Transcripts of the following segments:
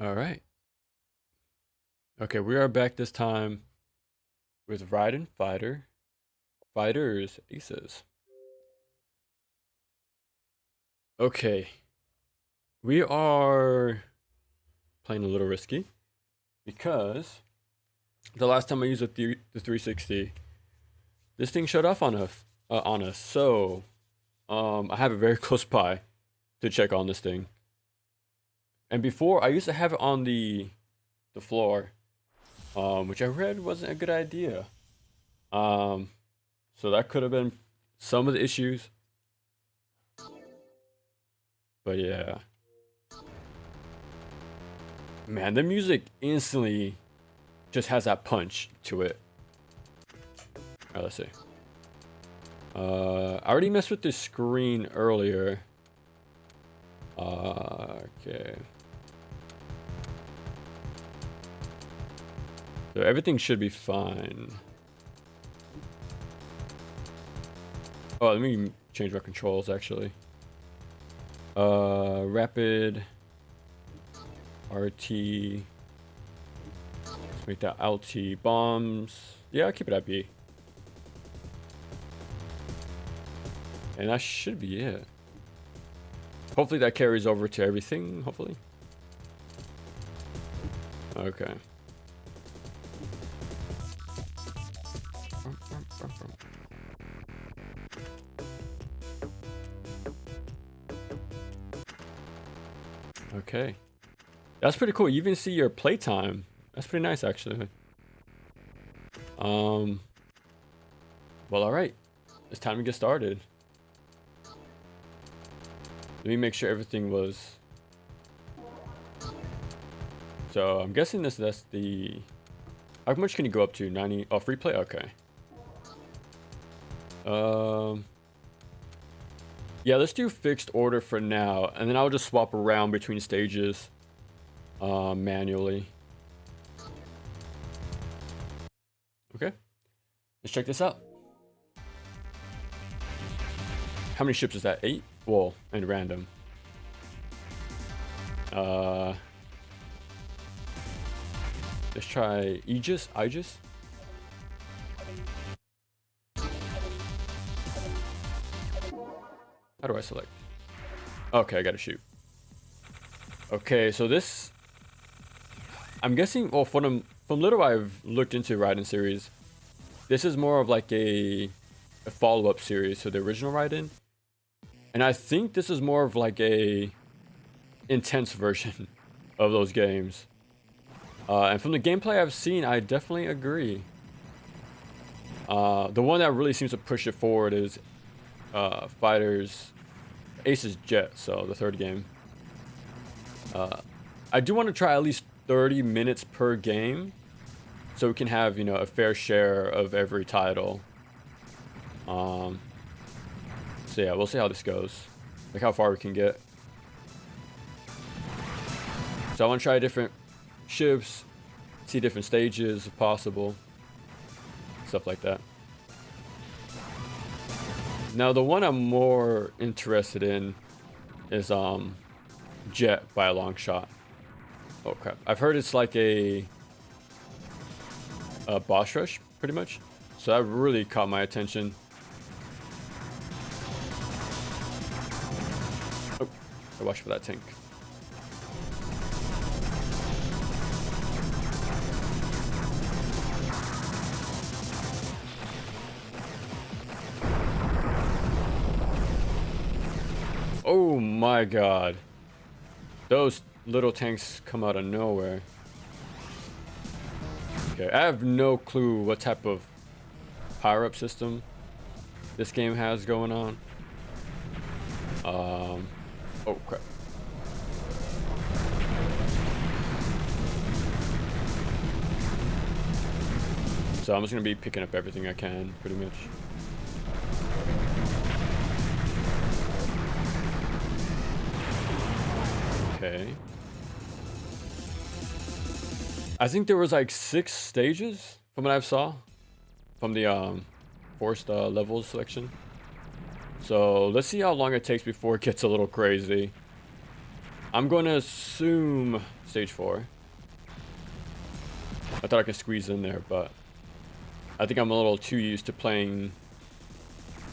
All right. Okay, we are back this time with Raiden Fighters Aces. Okay, we are playing a little risky because the last time I used the 360, this thing shut off on us. So, I have it very close by to check on this thing. And before, I used to have it on the floor, which I read wasn't a good idea. Um, so that could have been some of the issues. But yeah, man, the music instantly just has that punch to it. Alright, let's see. I already messed with the screen earlier. Okay. So everything should be fine. Oh, let me change my controls actually. Rapid RT. Let's make that LT. Bombs. Yeah, I'll keep it at B. And that should be it. Hopefully that carries over to everything, hopefully. Okay. Okay. That's pretty cool. You even see your playtime. That's pretty nice, actually. Well, alright. It's time to get started. Let me make sure everything was... So, I'm guessing that's the... How much can you go up to? 90... Oh, free play? Okay. Yeah, let's do fixed order for now. And then I'll just swap around between stages. Manually. Okay. Let's check this out. How many ships is that? 8? Well, and random. Let's try Aegis. How do I select? Okay, I gotta shoot. Okay, so this... I'm guessing, well, from little I've looked into Raiden series, this is more of like a follow-up series to the original Raiden. And I think this is more of like a intense version of those games. And from the gameplay I've seen, I definitely agree. The one that really seems to push it forward is Fighters Aces Jet, so the third game. I do want to try at least 30 minutes per game, so we can have, you know, a fair share of every title. So yeah, we'll see how this goes, like how far we can get. So I want to try different ships, see different stages if possible, stuff like that. Now the one I'm more interested in is Jet by a long shot. Oh crap! I've heard it's like a boss rush, pretty much. So that really caught my attention. Oh, I watch for that tank. Oh my god. Those little tanks come out of nowhere. Okay, I have no clue what type of power-up system this game has going on. Oh crap. So I'm just gonna be picking up everything I can, pretty much. Okay. I think there was like 6 stages from what I saw from the forced levels selection. So let's see how long it takes before it gets a little crazy. I'm going to assume stage 4. I thought I could squeeze in there, but I think I'm a little too used to playing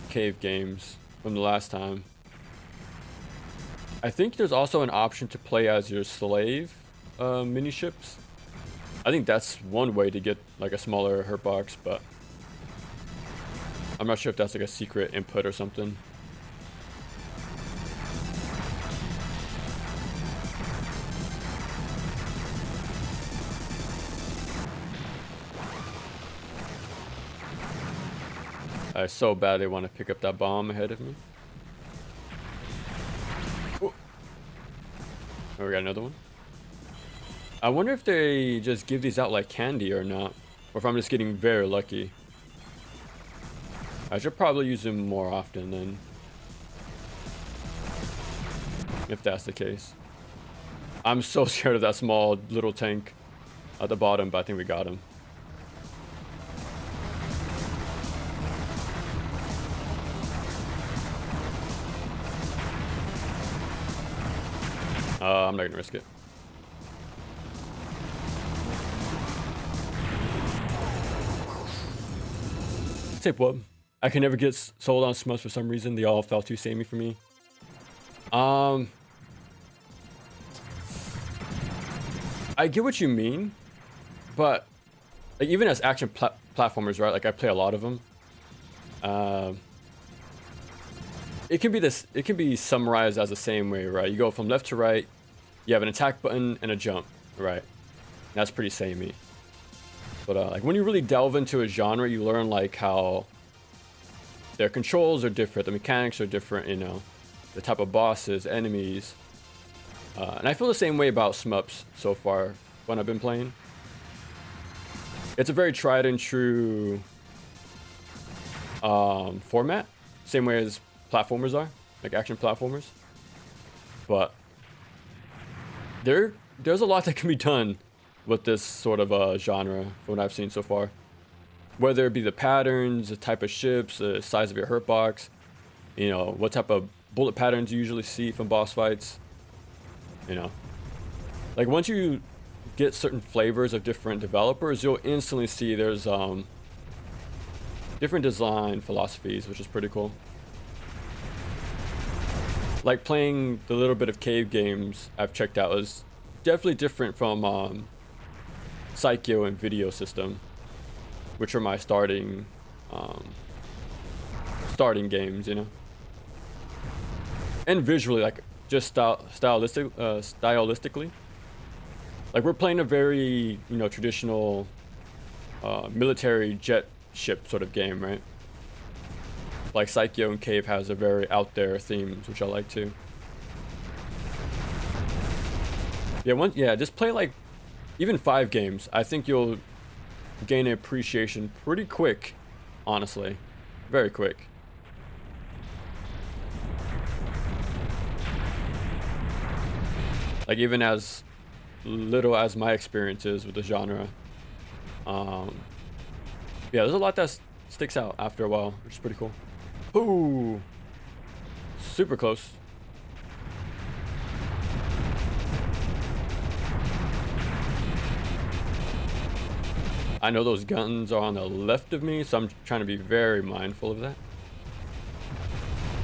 cave games from the last time. I think there's also an option to play as your slave mini ships. I think that's one way to get like a smaller hurt box, but I'm not sure if that's like a secret input or something. I so badly want to pick up that bomb ahead of me. Ooh. Oh, we got another one. I wonder if they just give these out like candy or not, or if I'm just getting very lucky. I should probably use them more often then, if that's the case. I'm so scared of that small little tank at the bottom, but I think we got him. I'm not gonna risk it. Tape what? I can never get sold on Smuts for some reason. They all felt too samey for me. I get what you mean, but like even as action platformers, right? Like I play a lot of them. It can be this. It can be summarized as the same way, right? You go from left to right. You have an attack button and a jump, right? That's pretty samey. But like when you really delve into a genre, you learn like how their controls are different, the mechanics are different, you know, the type of bosses, enemies. And I feel the same way about Smups so far when I've been playing. It's a very tried and true format, same way as platformers are, like action platformers. But there's a lot that can be done with this sort of genre from what I've seen so far. Whether it be the patterns, the type of ships, the size of your hurt box, you know, what type of bullet patterns you usually see from boss fights. You know, like once you get certain flavors of different developers, you'll instantly see there's different design philosophies, which is pretty cool. Like playing the little bit of cave games I've checked out is definitely different from Psycho and Video System, which are my starting games, you know. And visually, like just stylistically, like we're playing a very, you know, traditional military jet ship sort of game, right? Like Psycho and Cave has a very out there themes, which I like too. Yeah, just play like even 5 games. I think you'll gain an appreciation pretty quick, honestly, very quick. Like even as little as my experience is with the genre, yeah, there's a lot that sticks out after a while, which is pretty cool. Ooh, super close. I know those guns are on the left of me, so I'm trying to be very mindful of that.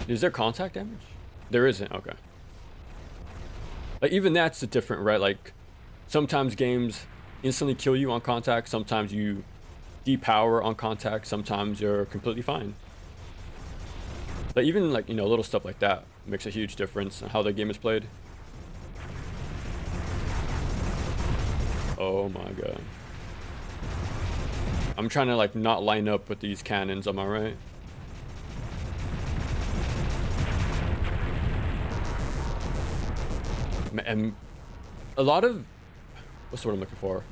Is there contact damage? There isn't, okay. Like even that's different, right? Like sometimes games instantly kill you on contact, sometimes you depower on contact, sometimes you're completely fine. But even like, you know, little stuff like that makes a huge difference in how the game is played. Oh my god. I'm trying to like not line up with these cannons, am I right? And a lot of, what's the word I'm looking for?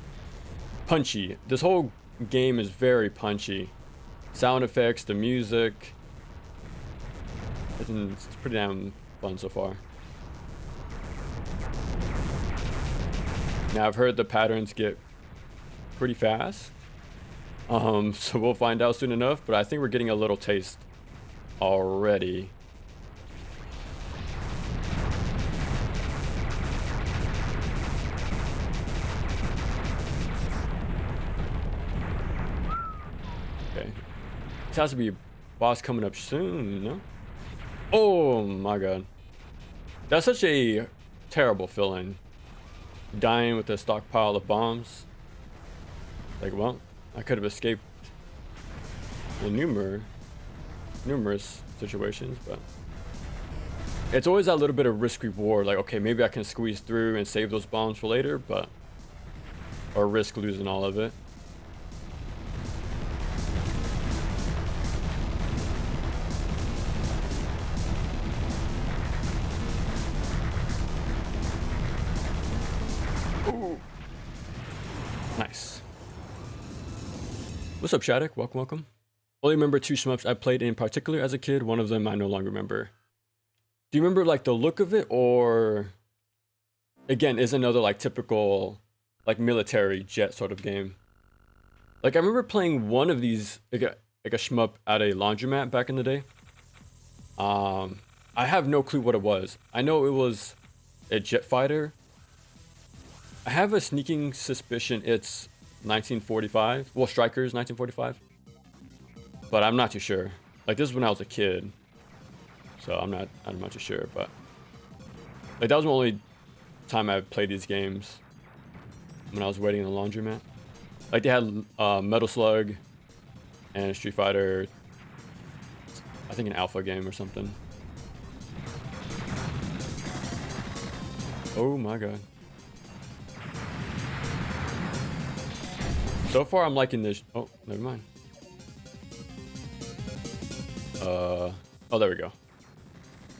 Punchy. This whole game is very punchy. Sound effects, the music. It's pretty damn fun so far. Now I've heard the patterns get pretty fast. So we'll find out soon enough, but I think we're getting a little taste already. Okay. This has to be a boss coming up soon, no? Oh my god. That's such a terrible feeling. Dying with a stockpile of bombs. Like, well, I could have escaped in numerous situations, but it's always that little bit of risk reward. Like, okay, maybe I can squeeze through and save those bombs for later, but or risk losing all of it. Ooh. Nice. What's up, Shattuck? Welcome. Only remember 2 shmups I played in particular as a kid. One of them I no longer remember. Do you remember like the look of it, or again is another like typical like military jet sort of game? Like I remember playing one of these like a shmup at a laundromat back in the day. I have no clue what it was. I know it was a jet fighter. I have a sneaking suspicion it's 1945. Well, Strikers 1945. But I'm not too sure. Like this is when I was a kid, so I'm not too sure. But like that was the only time I played these games, when I was waiting in the laundromat. Like they had Metal Slug and Street Fighter. I think an alpha game or something. Oh my god. So far I'm liking this. Oh, never mind. Oh, there we go.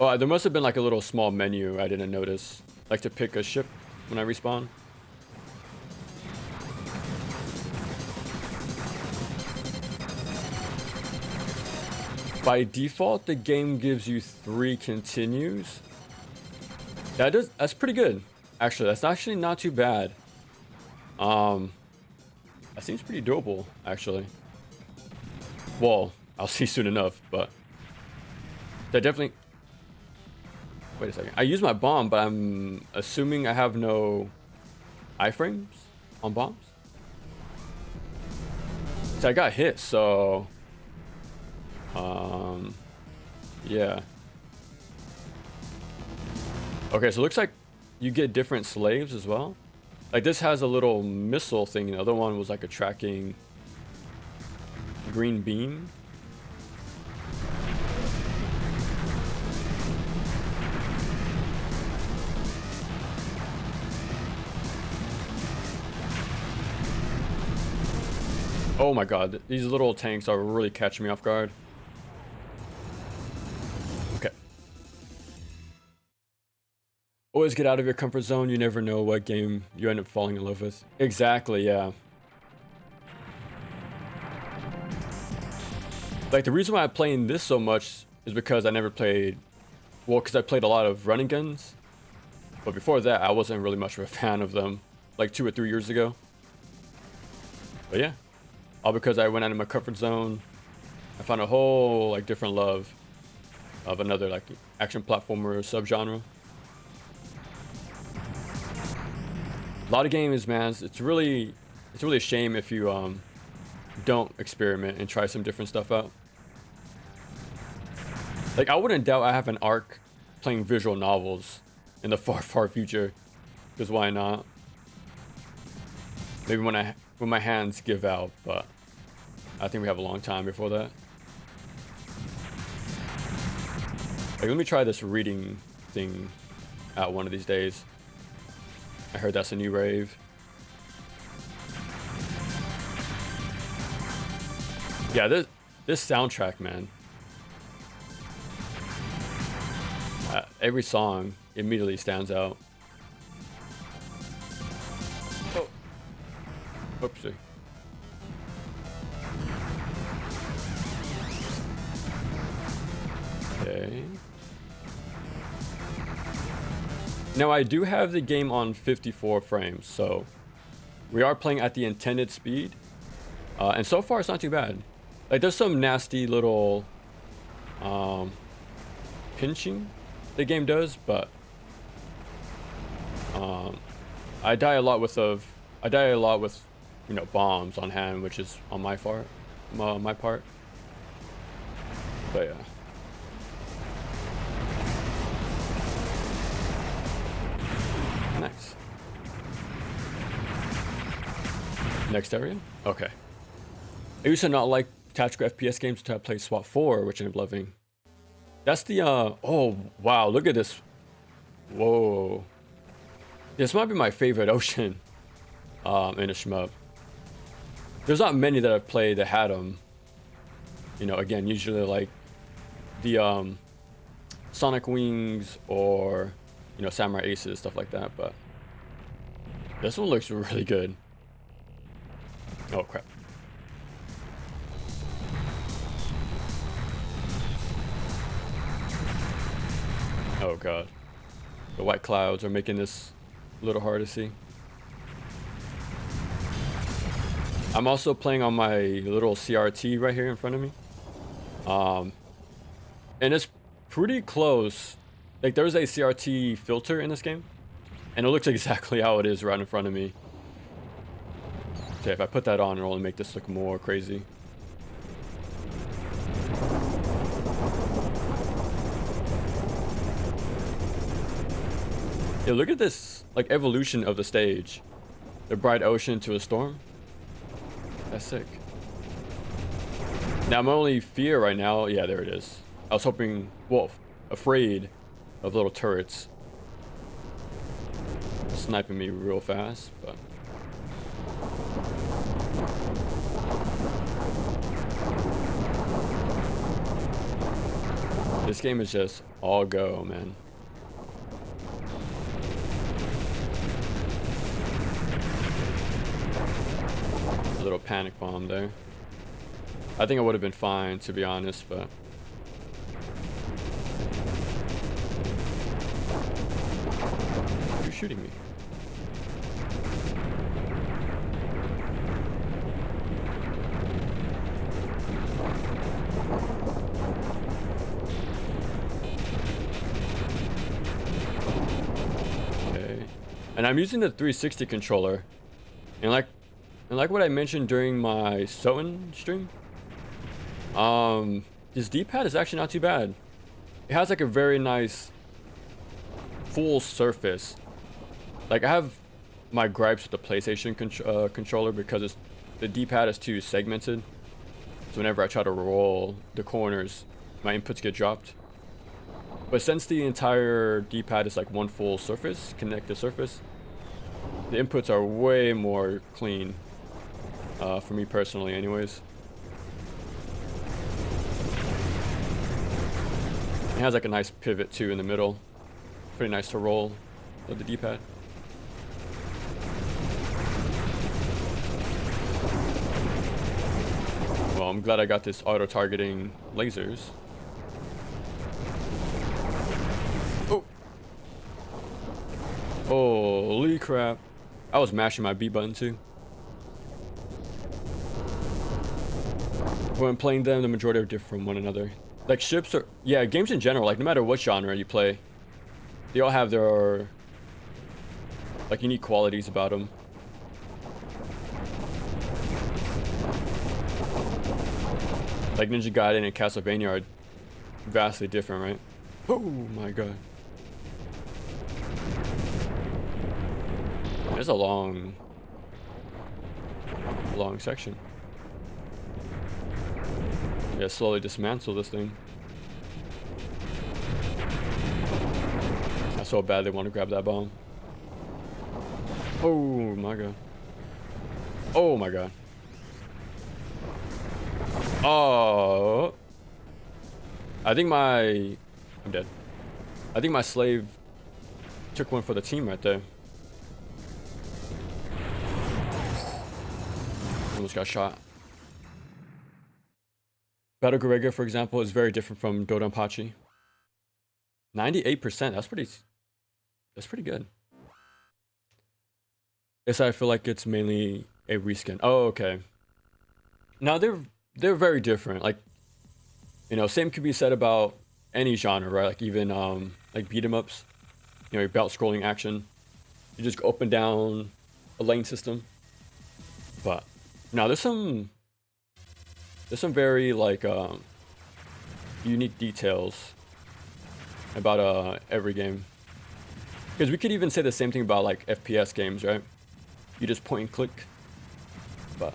Oh, there must have been like a little small menu I didn't notice. Like to pick a ship when I respawn. By default, the game gives you 3 continues. That's pretty good. Actually, that's actually not too bad. That seems pretty doable, actually. Well, I'll see soon enough, but that definitely. Wait a second. I use my bomb, but I'm assuming I have no iframes on bombs. So I got hit, so yeah. Okay, so it looks like you get different slaves as well. Like this has a little missile thing. The other one was like a tracking green beam. Oh my god, these little tanks are really catching me off guard. Okay. Always get out of your comfort zone. You never know what game you end up falling in love with. Exactly, yeah. Like the reason why I'm playing this so much is because I never played, well, because I played a lot of running guns. But before that, I wasn't really much of a fan of them, like 2 or 3 years ago. But yeah. All because I went out of my comfort zone. I found a whole like different love of another like action platformer subgenre. A lot of games, man. It's really a shame if you don't experiment and try some different stuff out. Like I wouldn't doubt I have an arc playing visual novels in the far future, because why not? Maybe when my hands give out, but I think we have a long time before that. Like, let me try this reading thing out one of these days. I heard that's a new rave. Yeah, this soundtrack, man. Every song immediately stands out. Oh. Oopsie. Okay. Now I do have the game on 54 frames, so we are playing at the intended speed, and so far it's not too bad. Like there's some nasty little pinching the game does, but I die a lot with you know, bombs on hand, which is on my part. my part. But yeah. Nice. Next area? Okay. I used to not like tactical FPS games until I played SWAT 4, which I'm loving. That's the, oh, wow, look at this. Whoa. This might be my favorite ocean in a shmup. There's not many that I've played that had them. You know, again, usually like the Sonic Wings or, you know, Samurai Aces, stuff like that, but this one looks really good. Oh, crap. Oh, God. The white clouds are making this a little hard to see. I'm also playing on my little CRT right here in front of me. And it's pretty close. Like, there's a CRT filter in this game, and it looks exactly how it is right in front of me. Okay, if I put that on, it'll only make this look more crazy. Yeah, look at this, like, evolution of the stage. The bright ocean to a storm. That's sick. Now, my only fear right now, yeah, there it is. I was hoping, well, afraid of little turrets sniping me real fast, but this game is just all go, man. A little panic bomb there. I think I would have been fine, to be honest, but you're shooting me. Okay. And I'm using the 360 controller. And like what I mentioned during my Soten stream, this D-pad is actually not too bad. It has like a very nice full surface. Like, I have my gripes with the PlayStation controller because the D-pad is too segmented. So whenever I try to roll the corners, my inputs get dropped. But since the entire D-pad is like one full surface, connected surface, the inputs are way more clean, for me personally anyways. It has like a nice pivot too in the middle. Pretty nice to roll with the D-pad. Well, I'm glad I got this auto-targeting lasers. Oh! Holy crap. I was mashing my B button too. When playing them, the majority are different from one another. Like ships are, yeah, games in general, like no matter what genre you play, they all have their like unique qualities about them. Like Ninja Gaiden and Castlevania are vastly different, right? Oh my god. There's a long section. Yeah, slowly dismantle this thing. I so badly want to grab that bomb. Oh my god. Oh my god. Oh. I'm dead. I think my slave took one for the team right there. Almost got shot. Battle Garega, for example, is very different from Dodonpachi. 98%. That's pretty good. Yes, I feel like it's mainly a reskin. Oh, okay. Now they're very different. Like, you know, same could be said about any genre, right? Like even like beat 'em ups. You know, your belt scrolling action. You just go up and down a lane system. But now there's some There's some very like unique details about every game. Because we could even say the same thing about like FPS games, right? You just point and click. But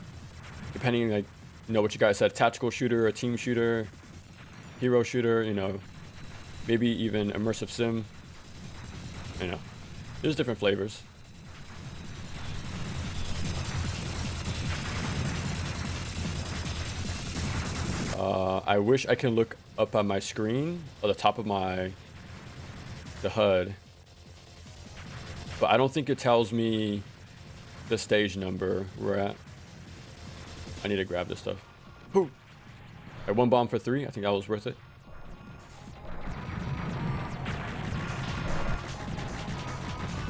depending, like, you know what you guys said, tactical shooter, a team shooter, hero shooter, you know, maybe even immersive sim. You know, there's different flavors. I wish I can look up at my screen or the top of the HUD, but I don't think it tells me the stage number we're at. I need to grab this stuff. Boom. Right, 1 bomb for 3. I think that was worth it.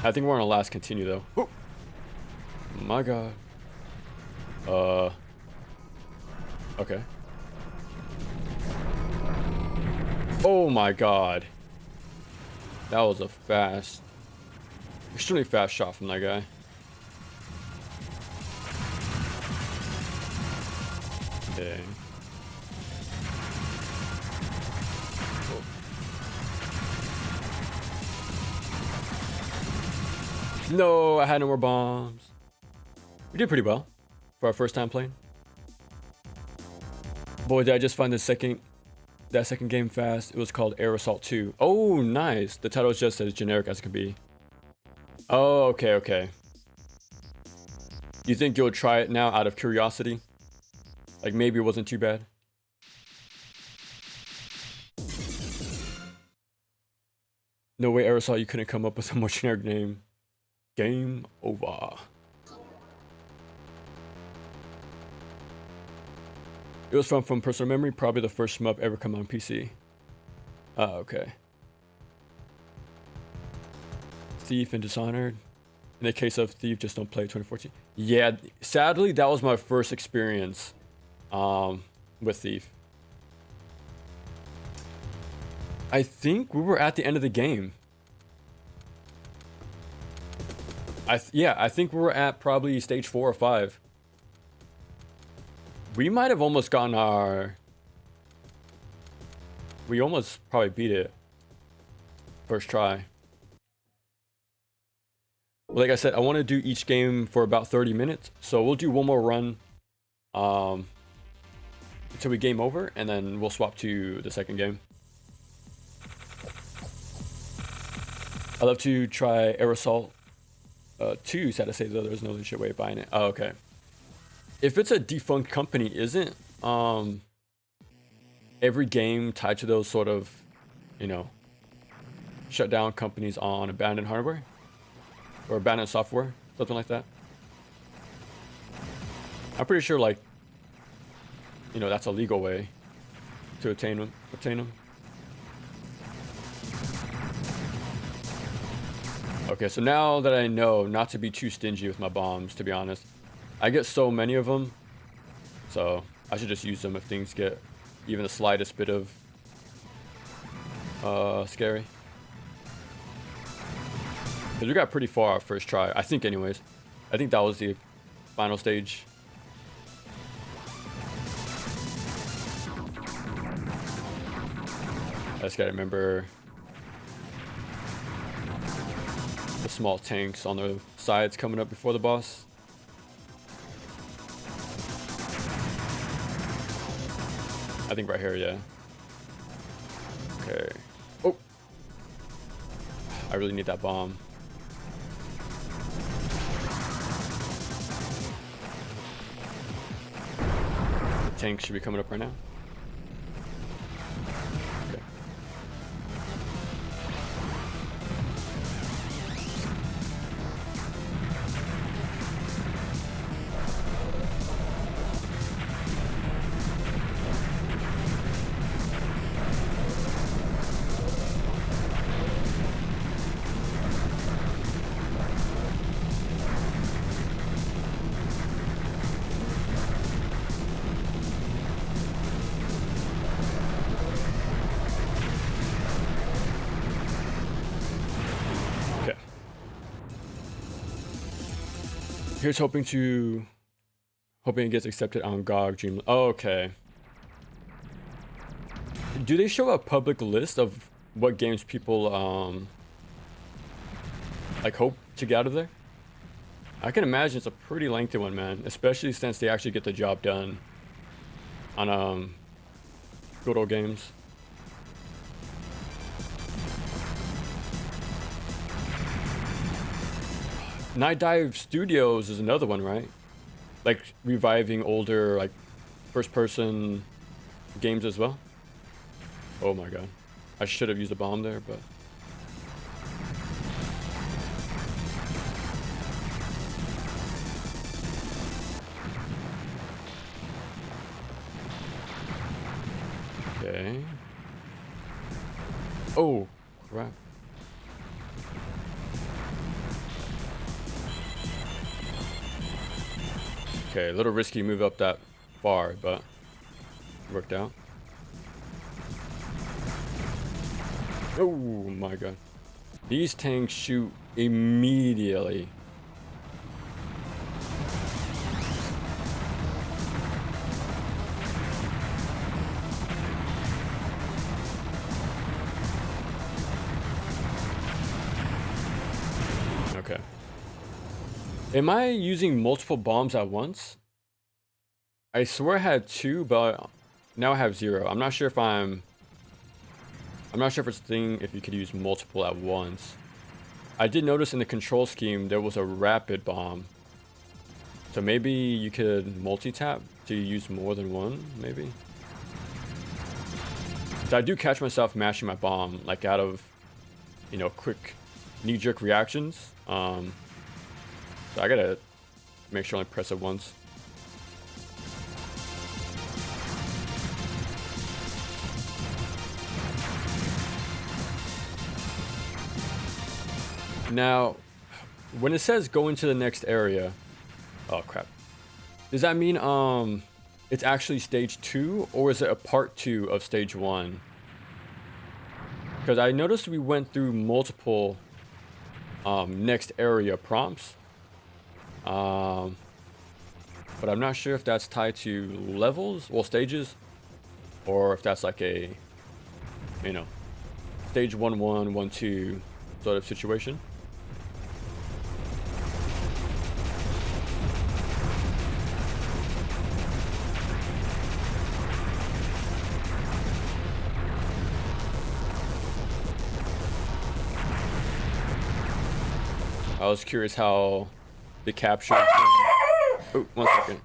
I think we're on a last continue though. Oh my god. Okay. Oh my god. That was a extremely fast shot from that guy. Okay. Oh. No, I had no more bombs. We did pretty well for our first time playing. Boy, did I just find that second game fast. It was called Air Assault 2. Oh, nice. The title is just as generic as it could be. Oh, okay. You think you'll try it now out of curiosity? Like maybe it wasn't too bad? No way, Air Assault, you couldn't come up with a more generic name. Game over. It was from personal memory, probably the first shmup ever come on PC. Oh, okay. Thief and Dishonored. In the case of Thief, just don't play 2014. Yeah, sadly, that was my first experience with Thief. I think we were at the end of the game. I think we were at probably stage 4 or 5. We might have almost gotten we almost probably beat it first try. Like I said, I want to do each game for about 30 minutes. So we'll do one more run until we game over, and then we'll swap to the second game. I'd love to try Air Assault 2. Sad to say, though, there's no legit way of buying it. Oh, okay. If it's a defunct company, isn't every game tied to those sort of, you know, shut down companies on abandoned hardware or abandoned software, something like that? I'm pretty sure, like, you know, that's a legal way to obtain them. Okay, so now that I know not to be too stingy with my bombs, to be honest, I get so many of them, so I should just use them if things get even the slightest bit of scary. Because we got pretty far our first try, I think anyways. I think that was the final stage. I just gotta remember the small tanks on the sides coming up before the boss. I think right here, yeah. Okay. Oh! I really need that bomb. The tank should be coming up right now. Okay. Here's hoping it gets accepted on GOG Dream. Oh, okay. Do they show a public list of what games people like hope to get out of there? I can imagine it's a pretty lengthy one, man, especially since they actually get the job done on good old games. Night Dive Studios is another one, right? Like reviving older like first person games as well. Oh my god. I should have used a bomb there, but okay. Oh crap. Okay, a little risky move up that far, but worked out. Oh my god. These tanks shoot immediately. Okay. Am I using multiple bombs at once? I swear I had 2, but now I have 0. I'm not sure if it's a thing if you could use multiple at once. I did notice in the control scheme there was a rapid bomb. So maybe you could multi-tap to use more than one, maybe? So I do catch myself mashing my bomb, like out of, you know, quick knee-jerk reactions. So I gotta make sure I only press it once. Now, when it says go into the next area, oh crap. Does that mean it's actually stage 2 or is it a part 2 of stage 1? Because I noticed we went through multiple next area prompts. But I'm not sure if that's tied to levels, well, stages, or if that's like a, you know, stage 1-1, 1-2 sort of situation. I was curious how the capture. Oh, 1 second.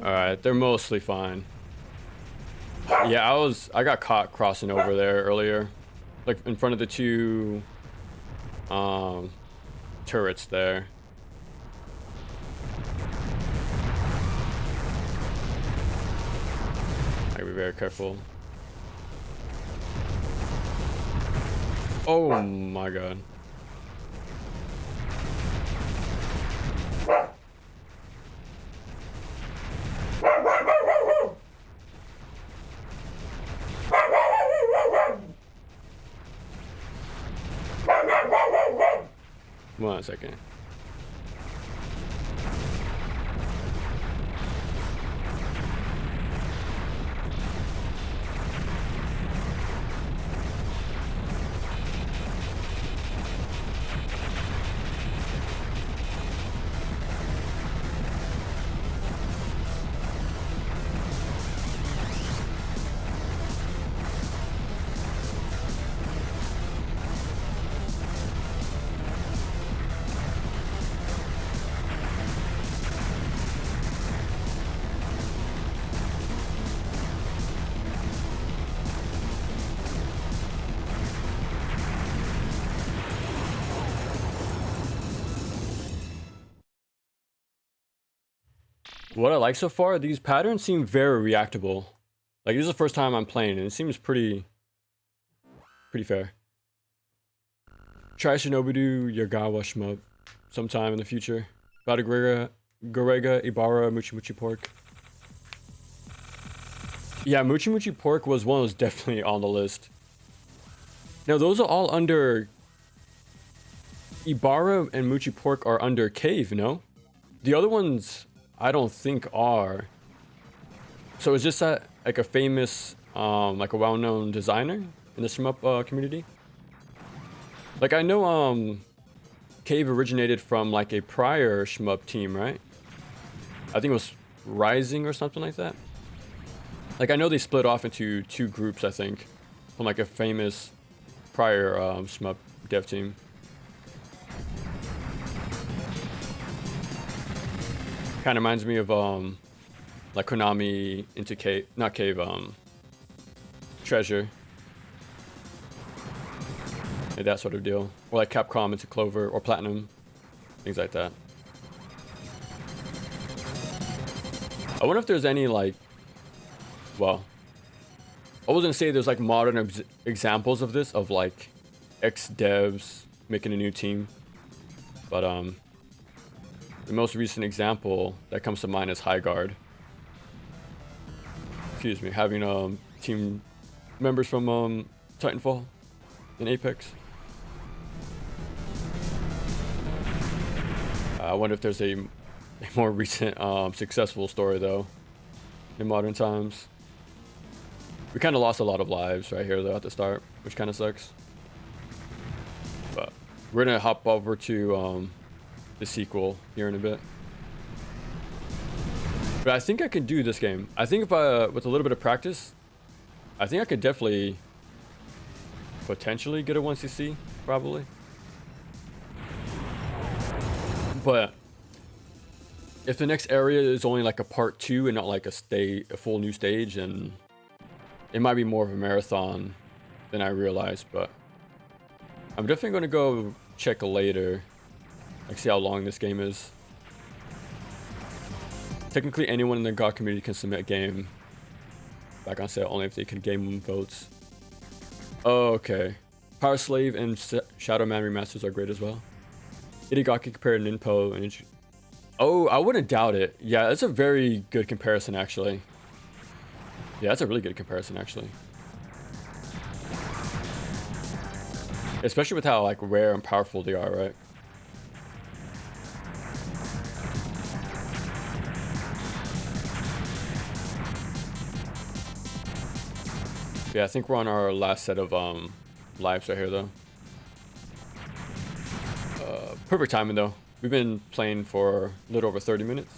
Alright, they're mostly fine. Yeah, I got caught crossing over there earlier. Like in front of the 2 turrets there. I gotta be very careful. Oh my god. on a second. What I like so far, these patterns seem very reactable. Like, this is the first time I'm playing, and it seems pretty fair. Try Shinobudu Yagawa Shmup sometime in the future. Gorega, Ibarra, Muchi Muchi Pork. Yeah, Muchi Muchi Pork was one that was definitely on the list. Now, those are all under... Ibarra and Muchi Pork are under Cave, no? The other ones... I don't think are. So is this like a famous, like a well-known designer in the shmup community? Like I know Cave originated from like a prior shmup team, right? I think it was Rising or something like that. Like I know they split off into 2 groups, I think, from like a famous prior shmup dev team. Kind of reminds me of like Konami into Cave, not Cave, Treasure, like that sort of deal, or like Capcom into Clover or Platinum, things like that. I wonder if there's any like, well, I was gonna say there's like modern examples of this, of like ex-devs making a new team, but the most recent example that comes to mind is High Guard. Excuse me, having team members from Titanfall and Apex. I wonder if there's a more recent successful story though in modern times. We kind of lost a lot of lives right here though at the start, which kind of sucks. But we're gonna hop over to the sequel here in a bit. But I think I could do this game. I think if I, with a little bit of practice, I think I could definitely potentially get a 1cc, probably. But if the next area is only like a part 2 and not like a full new stage, and it might be more of a marathon than I realized. But I'm definitely going to go check later. Like, see how long this game is. Technically, anyone in the GOG community can submit a game back on sale, only if they can game votes. Oh, okay. Power Slave and Shadow Man remasters are great as well. Itagaki compared Ninpo and... Oh, I wouldn't doubt it. Yeah, that's a very good comparison, actually. Yeah, that's a really good comparison, actually. Especially with how, like, rare and powerful they are, right? Yeah, I think we're on our last set of lives right here, though. Perfect timing, though. We've been playing for a little over 30 minutes.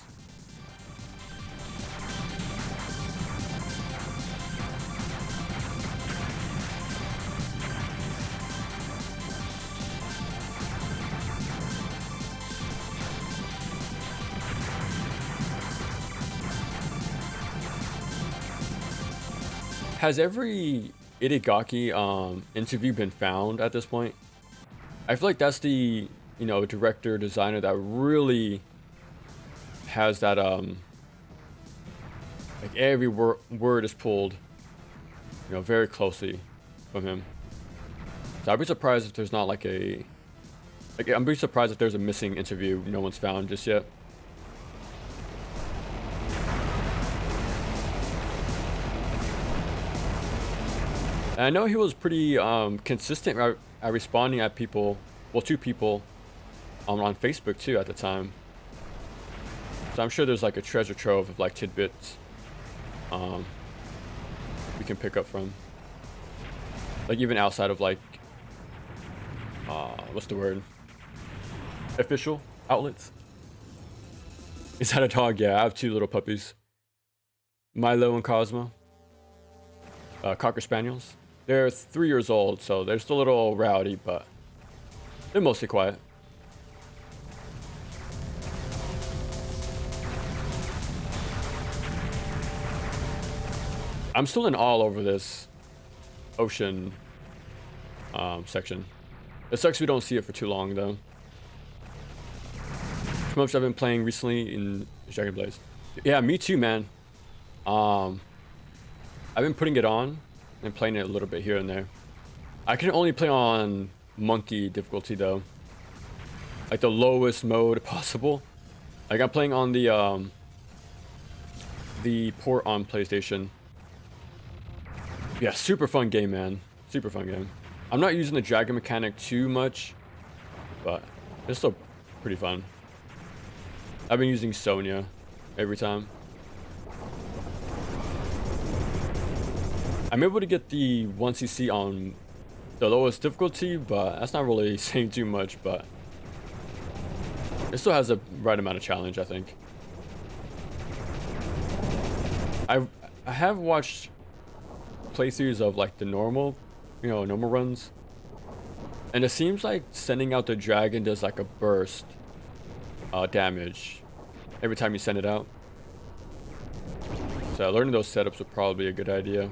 Has every Itagaki interview been found at this point? I feel like that's the, you know, director, designer that really has that, like every word is pulled, you know, very closely from him. So I'd be surprised if there's not like a, I'm be surprised if there's a missing interview no one's found just yet. And I know he was pretty consistent at responding at people, well, to people on Facebook too at the time. So I'm sure there's like a treasure trove of like tidbits we can pick up from. Like even outside of like what's the word? Official outlets. Is that a dog? Yeah, I have two little puppies. Milo and Cosmo. Cocker Spaniels. They're 3 years old, so they're still a little rowdy, but they're mostly quiet. I'm still in awe over this ocean section. It sucks we don't see it for too long, though. Shmups I've been playing recently in Dragon Blaze. Yeah, me too, man. I've been putting it on and playing it a little bit here and there. I can only play on monkey difficulty though, like the lowest mode possible. Like I'm playing on the port on PlayStation. Yeah, super fun game, man. Super fun game. I'm not using the dragon mechanic too much, but it's still pretty fun. I've been using Sonya every time. I'm able to get the 1cc on the lowest difficulty, but that's not really saying too much, but it still has a right amount of challenge, I think. I have watched playthroughs of like the normal, normal runs, and it seems like sending out the dragon does like a burst damage every time you send it out. So learning those setups would probably be a good idea.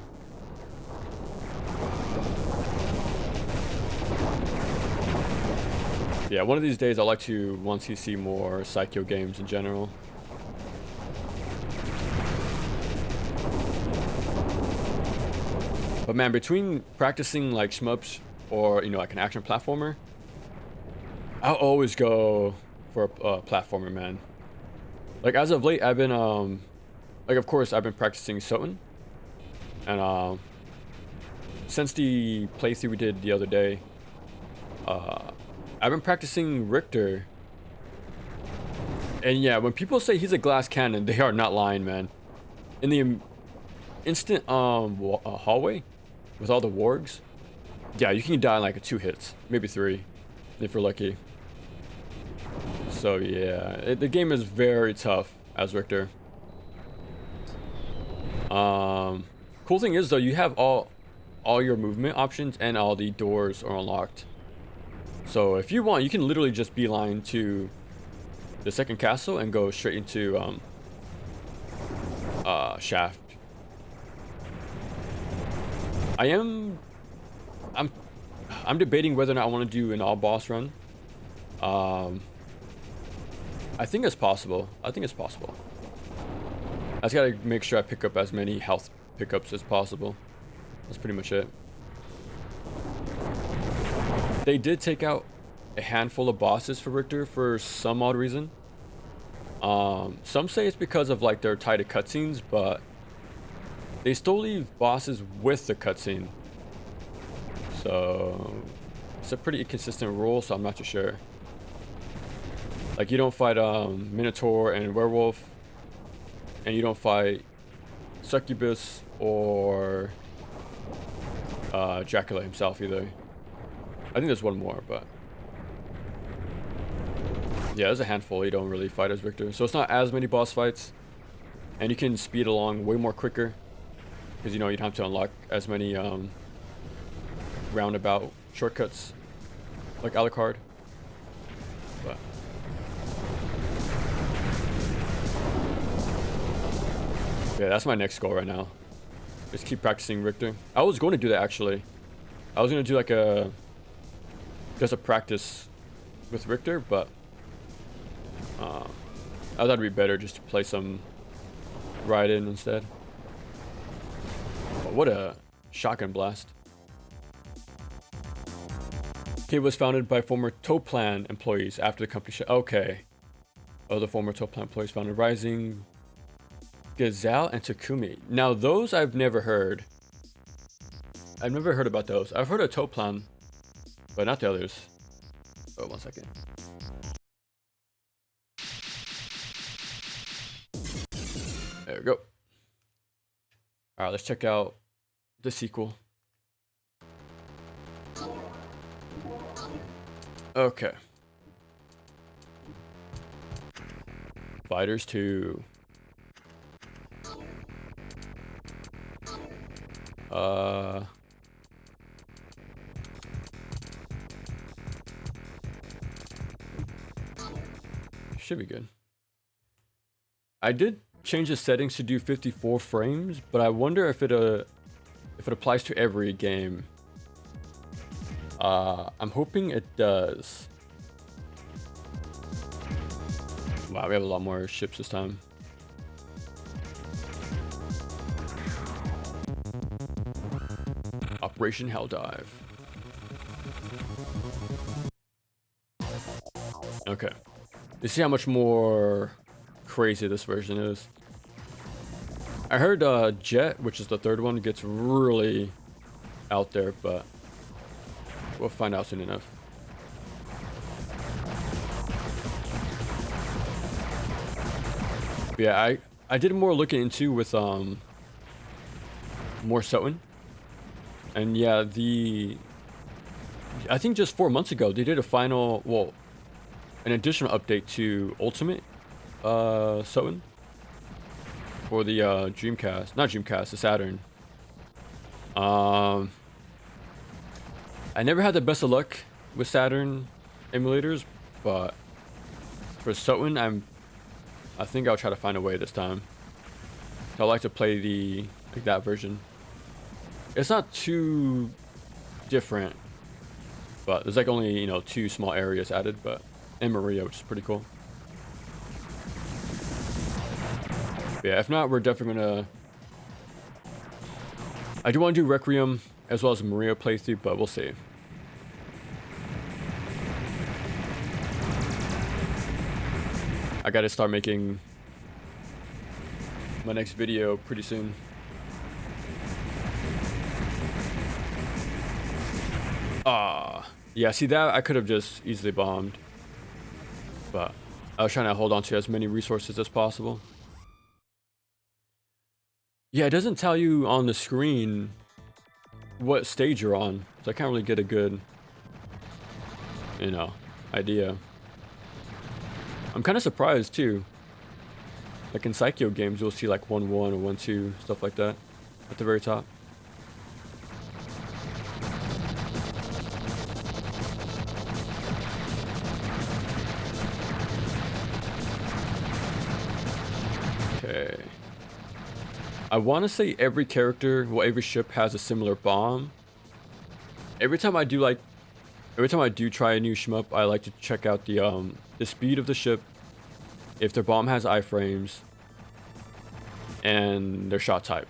Yeah, one of these days I'd like to 1cc more Psycho games in general. But man, between practicing like shmups or like an action platformer, I'll always go for a platformer, man. Like as of late, I've been like of course I've been practicing Soten, and since the playthrough we did the other day, I've been practicing Richter. And yeah, when people say he's a glass cannon, they are not lying, man. In the instant hallway with all the wargs, yeah, you can die in like 2 hits, maybe 3 if you're lucky. So yeah, the game is very tough as Richter. Cool thing is though, you have all your movement options and all the doors are unlocked. So if you want, you can literally just beeline to the second castle and go straight into Shaft. I'm debating whether or not I want to do an all boss run. I think it's possible. I just gotta make sure I pick up as many health pickups as possible. That's pretty much it. They did take out a handful of bosses for Richter for some odd reason. Some say it's because of like they're tied to cutscenes, but they still leave bosses with the cutscene. So it's a pretty inconsistent rule, so I'm not too sure. Like you don't fight Minotaur and Werewolf, and you don't fight Succubus or Dracula himself either. I think there's one more, but yeah, there's a handful you don't really fight as Richter, so it's not as many boss fights, and you can speed along way more quicker because you don't have to unlock as many roundabout shortcuts like Alucard. But yeah, that's my next goal right now. Just keep practicing Richter. I was going to do that actually. I was going to do like just a practice with Richter, but I thought it'd be better just to play some Raiden instead. But what a shotgun blast. It was founded by former Toplan employees after the company shut. Okay. Other former Toplan employees founded Rising, Gazelle, and Takumi. Now those I've never heard. I've never heard about those. I've heard of Toplan, but not the others. Oh, 1 second. we go. All right, let's check out the sequel. Okay. Fighters 2. Should be good. I did change the settings to do 54 frames, but I wonder if it applies to every game. I'm hoping it does. Wow, we have a lot more ships this time. Operation Helldive. Okay. You see how much more crazy this version is. I heard Jet, which is the third one, gets really out there, but we'll find out soon enough. But yeah, I did more looking into with more Soten. And yeah, I think just 4 months ago they did a final, well, an additional update to Ultimate Soten for the Dreamcast, not Dreamcast, the Saturn. I never had the best of luck with Saturn emulators, but for Soten, I think I'll try to find a way this time. I like to play that version. It's not too different, but there's like only 2 small areas added, but and Maria, which is pretty cool. But yeah, if not, we're definitely gonna. I do want to do Requiem as well as Maria playthrough, but we'll see. I gotta start making my next video pretty soon. Yeah, see that I could have just easily bombed, but I was trying to hold on to as many resources as possible. Yeah, it doesn't tell you on the screen what stage you're on, so I can't really get a good, idea. I'm kind of surprised too. Like in Psycho games, you'll see like 1-1 or 1-2, stuff like that at the very top. Okay. I want to say every character, well, every ship has a similar bomb. Every time I do try a new shmup, I like to check out the speed of the ship, if their bomb has iframes, and their shot type,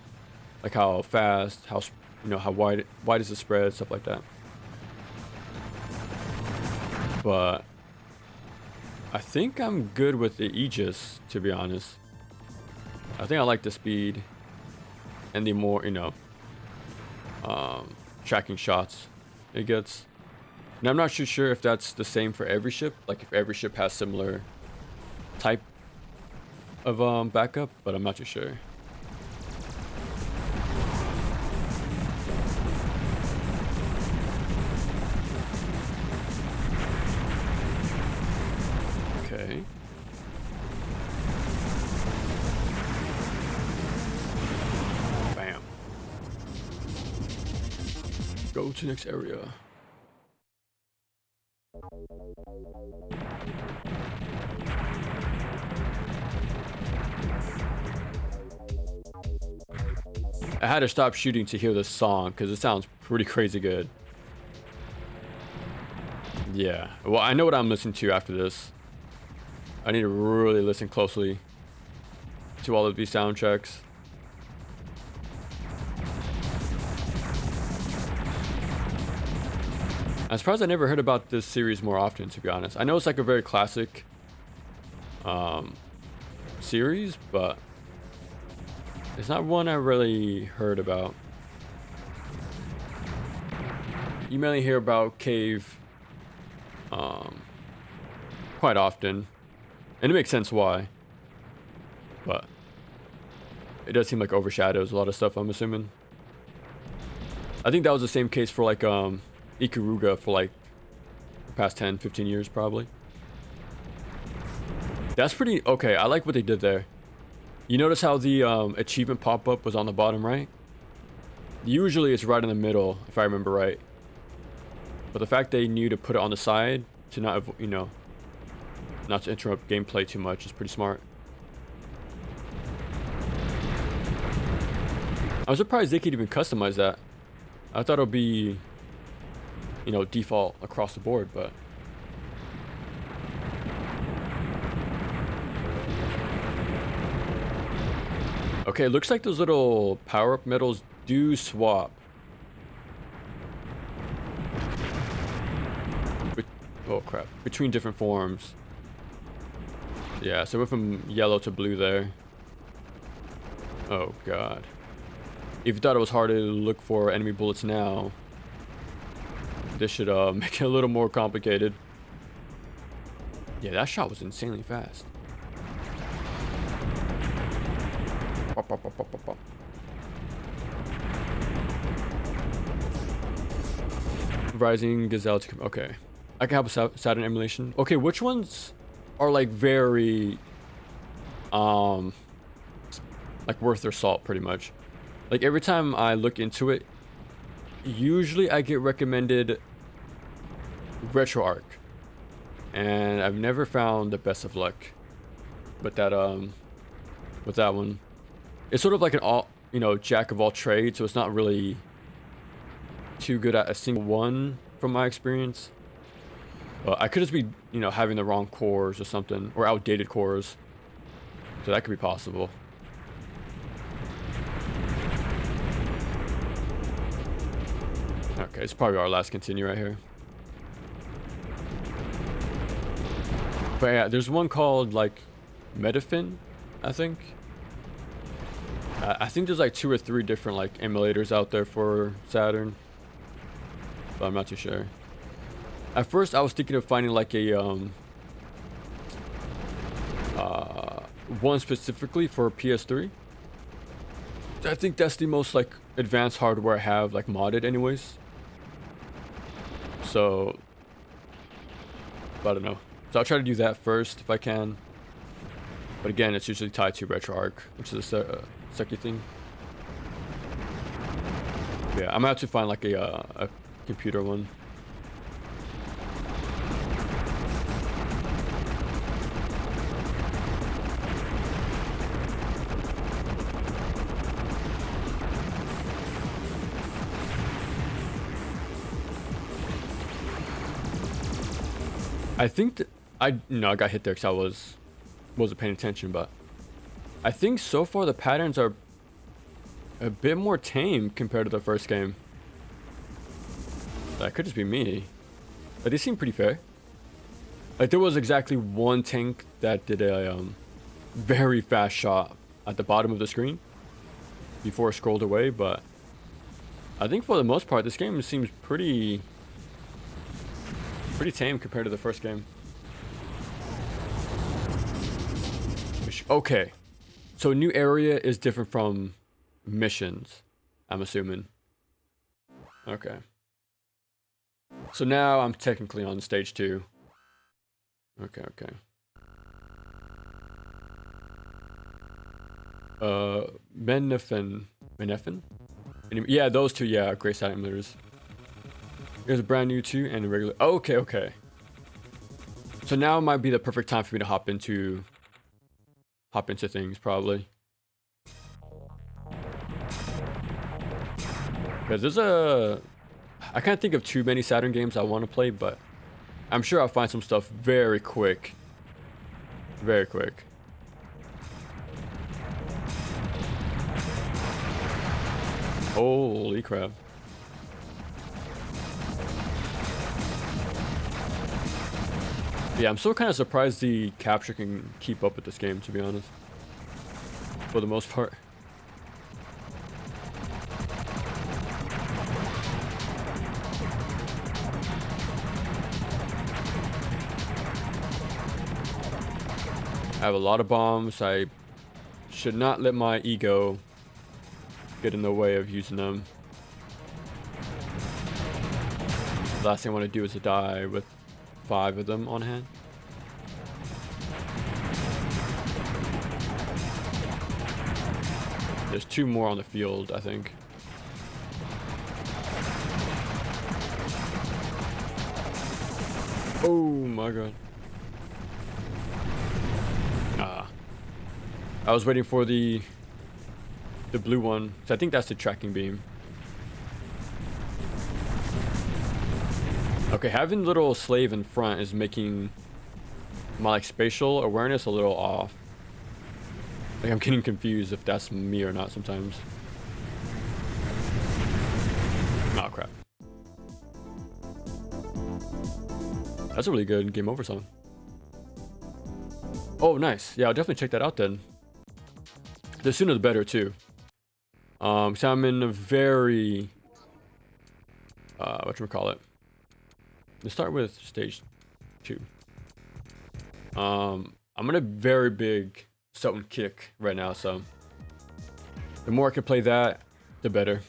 like how fast, how wide is the spread, stuff like that. But I think I'm good with the Aegis, to be honest. I think I like the speed and the more tracking shots it gets. And I'm not too sure if that's the same for every ship, like if every ship has similar type of backup, but I'm not too sure. Okay. Bam. Go to next area. I had to stop shooting to hear this song because it sounds pretty crazy good. Yeah, well, I know what I'm listening to after this. I need to really listen closely to all of these soundtracks. I'm surprised I never heard about this series more often, to be honest. I know it's like a very classic series, but it's not one I really heard about. You mainly hear about Cave quite often, and it makes sense why, but it does seem like overshadows a lot of stuff, I'm assuming. I think that was the same case for like Ikaruga for like the past 10-15 years probably. That's pretty okay. I like what they did there. You notice how the achievement pop-up was on the bottom right? Usually it's right in the middle, if I remember right. But the fact they knew to put it on the side to not, you know, not to interrupt gameplay too much is pretty smart. I'm surprised they could even customize that. I thought it would be, you know, default across the board, but... Okay, looks like those little power-up medals do swap. Oh crap, between different forms. Yeah, so we're from yellow to blue there. Oh god. If you thought it was hard to look for enemy bullets now, this should make it a little more complicated. Yeah, that shot was insanely fast. Pop, pop, pop, pop, pop, pop. Rising Gazelle. Okay. I can have a Saturn emulation. Okay, which ones are like very like worth their salt pretty much? Like every time I look into it, usually I get recommended RetroArch, and I've never found the best of luck with that one. It's sort of like an all, you know, jack of all trades, so it's not really too good at a single one from my experience. I could just be, you know, having the wrong cores or something, or outdated cores, so that could be possible. Okay, it's probably our last continue right here. But yeah, there's one called like Metafin, I think. I think there's like 2 or 3 different like emulators out there for Saturn, but I'm not too sure. At first, I was thinking of finding like a one specifically for PS3. I think that's the most like advanced hardware I have like modded, anyways. So, I don't know. So I'll try to do that first if I can. But again, it's usually tied to RetroArch, which is a sucky thing. Yeah, I'm gonna have to find like a computer one. I think that I got hit there because I wasn't paying attention, but I think so far the patterns are a bit more tame compared to the first game. That could just be me, but they seem pretty fair. Like there was exactly one tank that did a very fast shot at the bottom of the screen before it scrolled away, but I think for the most part this game seems pretty tame compared to the first game. Okay, so new area is different from missions, I'm assuming. Okay, so now I'm technically on stage 2. Okay. Menefin? Yeah, those 2, yeah, Gray Side emulators. There's a brand new 2 and a regular. Oh, okay. So now might be the perfect time for me to hop into things, probably. Because I can't think of too many Saturn games I want to play, but I'm sure I'll find some stuff very quick. Very quick. Holy crap. Yeah, I'm still kind of surprised the capture can keep up with this game, to be honest. For the most part. I have a lot of bombs. I should not let my ego get in the way of using them. The last thing I want to do is to die with 5 of them on hand. There's 2 more on the field, I think. Oh my god. I was waiting for the blue one, so I think that's the tracking beam. Okay, having little slave in front is making my like spatial awareness a little off. Like I'm getting confused if that's me or not sometimes. Oh crap. That's a really good game over song. Oh nice. Yeah, I'll definitely check that out then. The sooner the better too. So I'm in a very whatchamacallit. Let's start with stage 2. I'm on a very big Sultan kick right now, so the more I can play that, the better.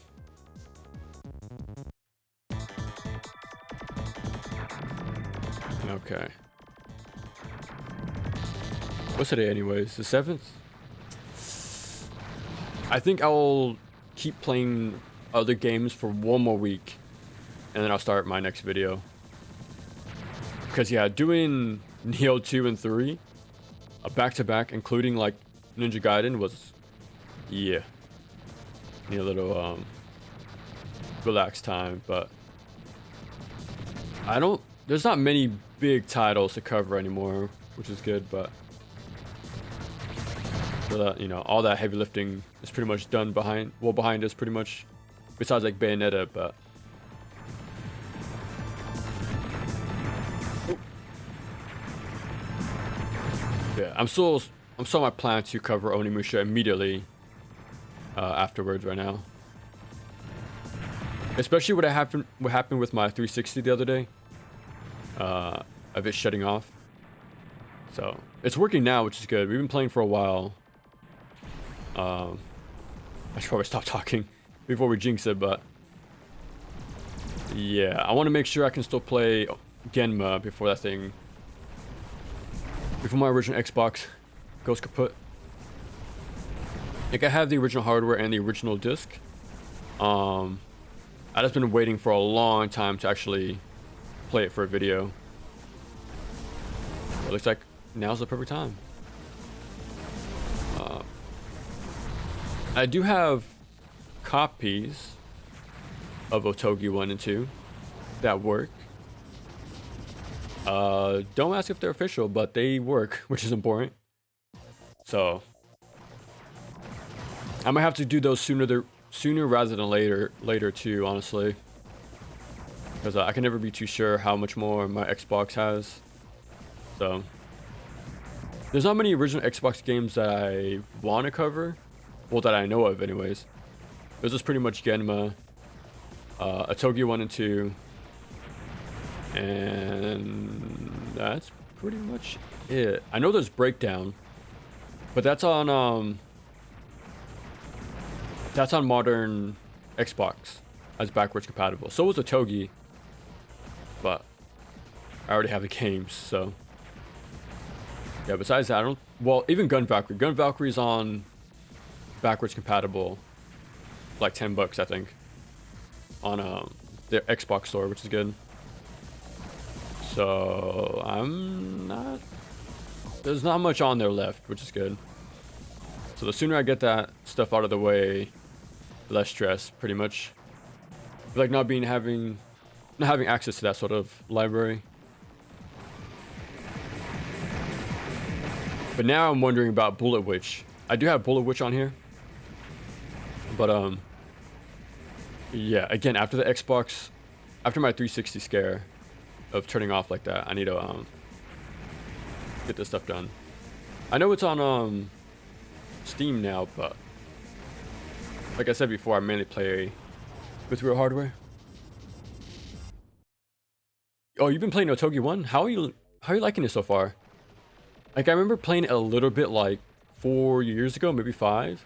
Okay. What's today anyways? The 7th? I think I'll keep playing other games for 1 more week, and then I'll start my next video. Because yeah, doing Neo 2 and 3 back-to-back, including like Ninja Gaiden, was, yeah, need a little relaxed time. But there's not many big titles to cover anymore, which is good. But so that, you know, all that heavy lifting is pretty much done behind us pretty much, besides like Bayonetta. But yeah, I'm still on my plan to cover Onimusha immediately afterwards right now. Especially what happened with my 360 the other day. Of it shutting off. So it's working now, which is good. We've been playing for a while. I should probably stop talking before we jinx it, but yeah, I want to make sure I can still play Genma before my original Xbox goes kaput. Like I have the original hardware and the original disc. I just been waiting for a long time to actually play it for a video. It looks like now's the perfect time. I do have copies of Otogi 1 and 2 that work. Don't ask if they're official, but they work, which is important. So I might have to do those sooner rather than later too, honestly, because I can never be too sure how much more my Xbox has. So there's not many original Xbox games that I want to cover, well, that I know of anyways. This is pretty much Genma, Otogi 1 and 2, and that's pretty much it. I know there's Breakdown, but that's on modern Xbox as backwards compatible. So was Otogi, but I already have the games, so yeah. Besides that, even Gun Valkyrie's on backwards compatible, like $10 I think, on their Xbox store, which is good. So there's not much on there left, which is good. So the sooner I get that stuff out of the way, less stress, pretty much. Like not having access to that sort of library. But now I'm wondering about Bullet Witch. I do have Bullet Witch on here, but yeah, again, after my 360 scare of turning off like that, I need to get this stuff done. I know it's on Steam now, but like I said before, I mainly play with real hardware. Oh, you've been playing Otogi 1? How are you liking it so far? Like I remember playing it a little bit like 4 years ago, maybe 5.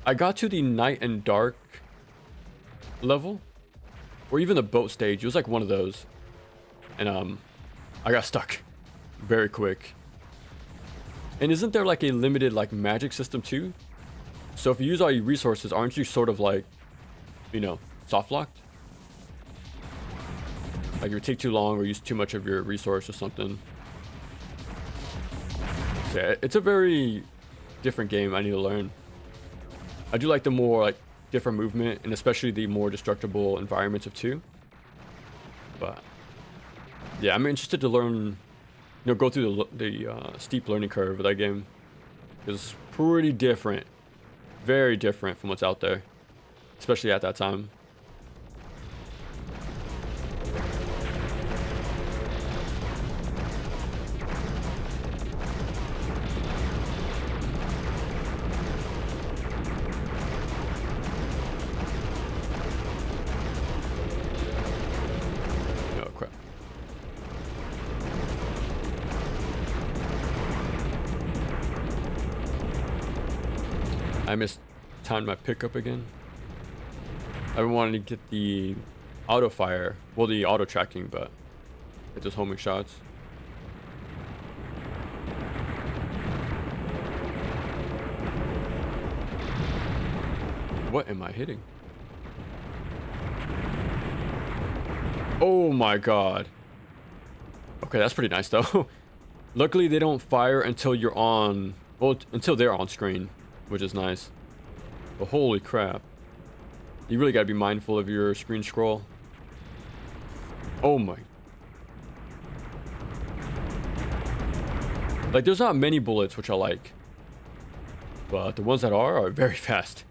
I got to the night and dark level, or even the boat stage. It was like one of those, and I got stuck very quick. And isn't there like a limited like magic system too? So if you use all your resources, aren't you sort of like, you know, soft locked? Like it would take too long or use too much of your resource or something. So yeah, it's a very different game. I need to learn. I do like the more like different movement, and especially the more destructible environments of 2. But yeah, I'm interested to learn, you know, go through the steep learning curve of that game. It's pretty different, very different from what's out there, especially at that time. Oh crap. I mistimed my pickup again. I've been wanting to get the auto fire, well, the auto tracking, but it's just homing shots. What am I hitting? Oh my god. Okay, that's pretty nice though. Luckily they don't fire until you're on, well, until they're on screen, which is nice. But holy crap. You really gotta be mindful of your screen scroll. Oh my. Like there's not many bullets, which I like. But the ones that are very fast.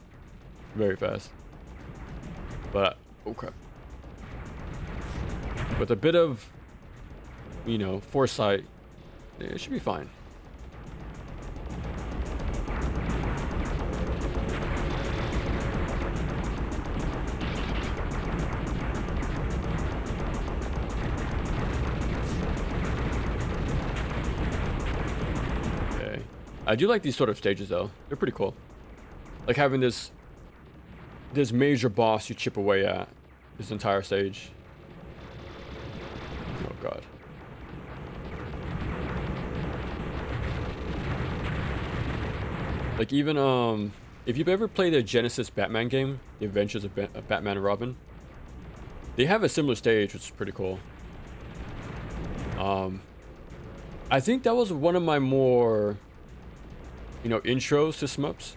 Very fast. But, oh crap. With a bit of, you know, foresight, it should be fine. Okay. I do like these sort of stages though. They're pretty cool. Like having this major boss you chip away at this entire stage. Oh god. Like even if you've ever played a Genesis Batman game, The Adventures of Batman and Robin, they have a similar stage, which is pretty cool. I think that was one of my more, you know, intros to shmups,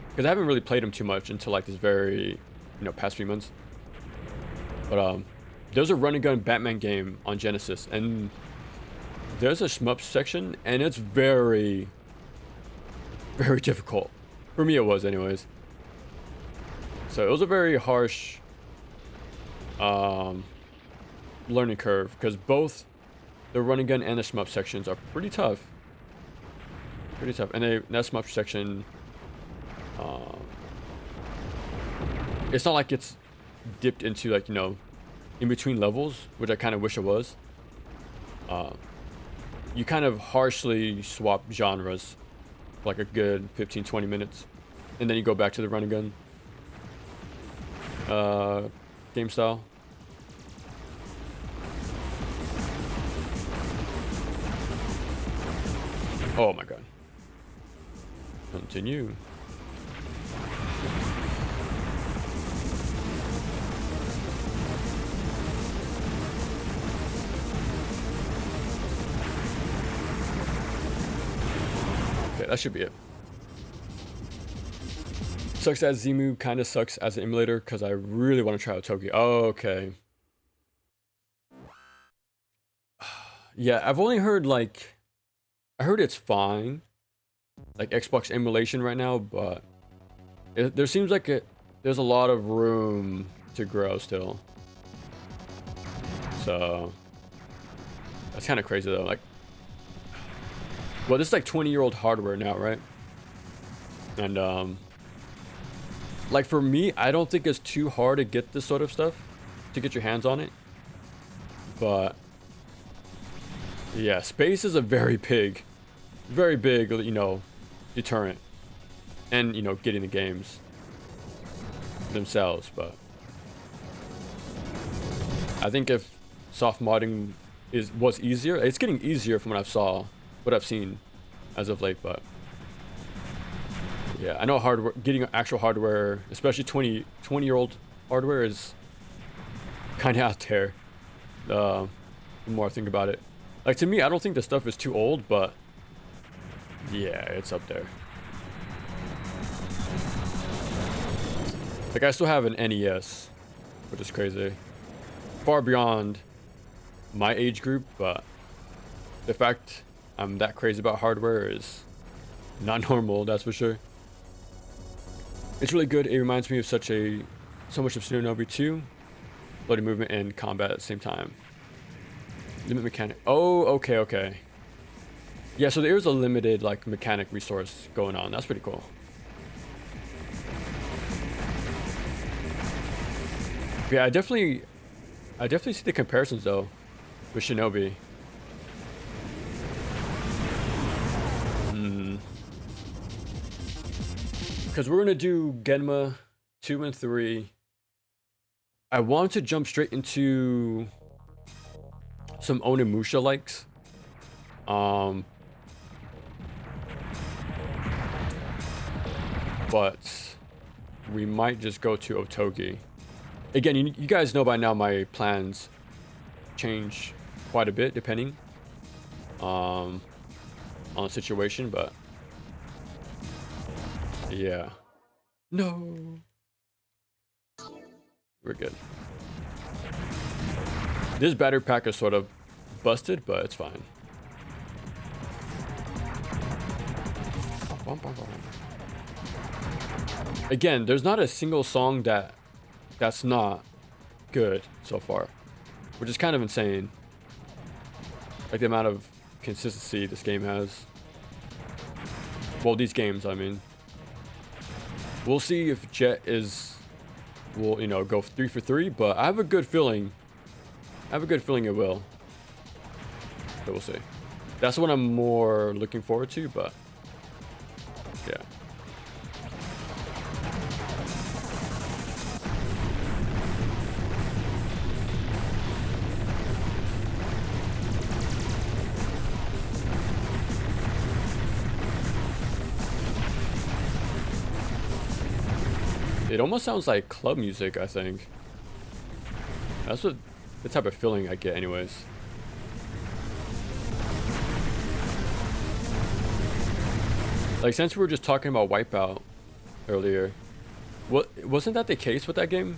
because I haven't really played them too much until like this very, you know, past few months. But there's a run and gun Batman game on Genesis, and there's a shmup section, and it's very, very difficult. For me it was anyways. So it was a very harsh learning curve, because both the run and gun and the shmup sections are pretty tough. Pretty tough. And that shmup section, it's not like it's dipped into like, you know, in between levels, which I kind of wish it was. You kind of harshly swap genres for like a good 15-20 minutes, and then you go back to the run and gun game style. Oh my god. Continue. Okay, that should be it. Sucks as Zemu kind of sucks as an emulator, because I really want to try out Togi. Oh, okay. Yeah, I've only heard like, I heard it's fine, like Xbox emulation right now, but there seems like there's a lot of room to grow still. So that's kind of crazy though. Like, well, this is like 20-year-old hardware now, right? And like for me, I don't think it's too hard to get this sort of stuff, to get your hands on it. But yeah, space is a very big, you know, deterrent, and you know, getting the games themselves. But I think if soft modding was easier, it's getting easier from what I've seen as of late. But yeah, I know hardware, getting actual hardware, especially 20-year-old hardware, is kind of out there. The more I think about it, like, to me, I don't think the stuff is too old, but yeah, it's up there. Like, I still have an NES, which is crazy, far beyond my age group, but the fact I'm that crazy about hardware is not normal, that's for sure. It's really good. It reminds me of so much of Shinobi 2, loading movement and combat at the same time. Limit mechanic. Oh, okay. Yeah, so there's a limited like mechanic resource going on. That's pretty cool. Yeah, I definitely see the comparisons though with Shinobi. Because we're gonna do Genma 2 and 3. I want to jump straight into some Onimusha likes. But we might just go to Otogi. Again, you guys know by now my plans change quite a bit depending on the situation, but yeah. No. We're good. This battery pack is sort of busted, but it's fine. Again, there's not a single song that's not good so far, which is kind of insane. Like the amount of consistency this game has. Well, these games, I mean. We'll see if Jet will, you know, go 3 for 3, but I have a good feeling it will. But we'll see. That's what I'm more looking forward to, but yeah. It almost sounds like club music, I think. That's what the type of feeling I get anyways. Like, since we were just talking about Wipeout earlier, wasn't that the case with that game?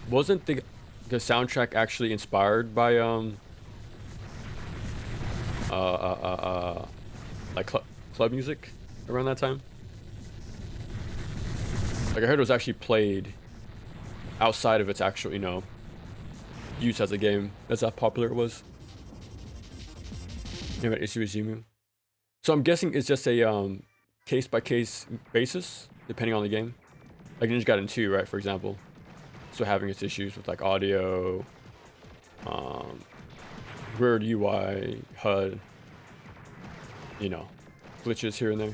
Wasn't the soundtrack actually inspired by like club music around that time? Like, I heard it was actually played outside of its actual, you know, use as a game. That's how popular it was. You know, Isuizumu. So I'm guessing it's just a case-by-case basis, depending on the game. Like Ninja Gaiden 2, right, for example. So having its issues with like audio, weird UI, HUD, you know, glitches here and there.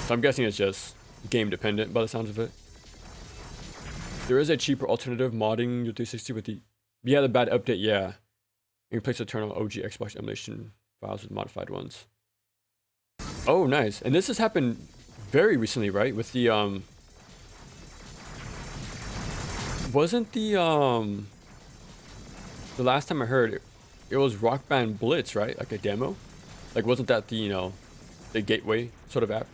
So I'm guessing it's just game dependent by the sounds of it. There is a cheaper alternative modding your 360 with the bad update, yeah. You can place a turn on OG Xbox emulation files with modified ones. Oh, nice. And this has happened very recently, right? With the wasn't the last time I heard it was Rock Band Blitz, right? Like a demo? Like, wasn't that the, you know, the gateway sort of app?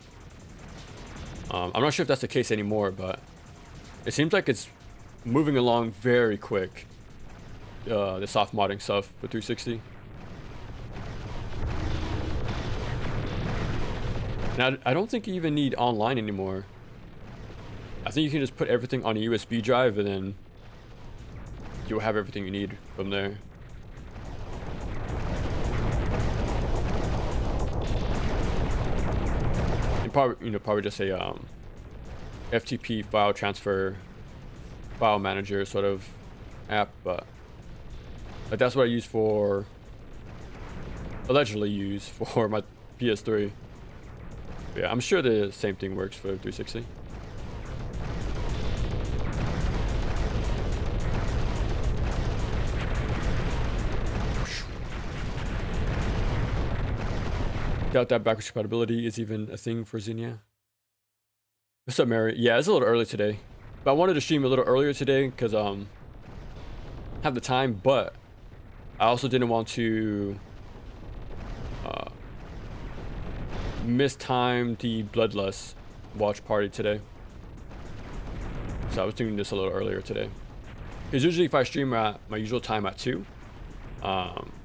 I'm not sure if that's the case anymore, but it seems like it's moving along very quick. The soft modding stuff with 360. Now, I don't think you even need online anymore. I think you can just put everything on a USB drive and then you'll have everything you need from there. And probably, you know, probably just a FTP file transfer, file manager sort of app, but that's what I use for allegedly use for my PS3. Yeah, I'm sure the same thing works for 360. Doubt that backwards compatibility is even a thing for Xenia. What's up, Mary? Yeah, it's a little early today, but I wanted to stream a little earlier today because have the time, but I also didn't want to mistime the Bloodlust watch party today, so I was doing this a little earlier today. Because usually if I stream at my usual time at 2,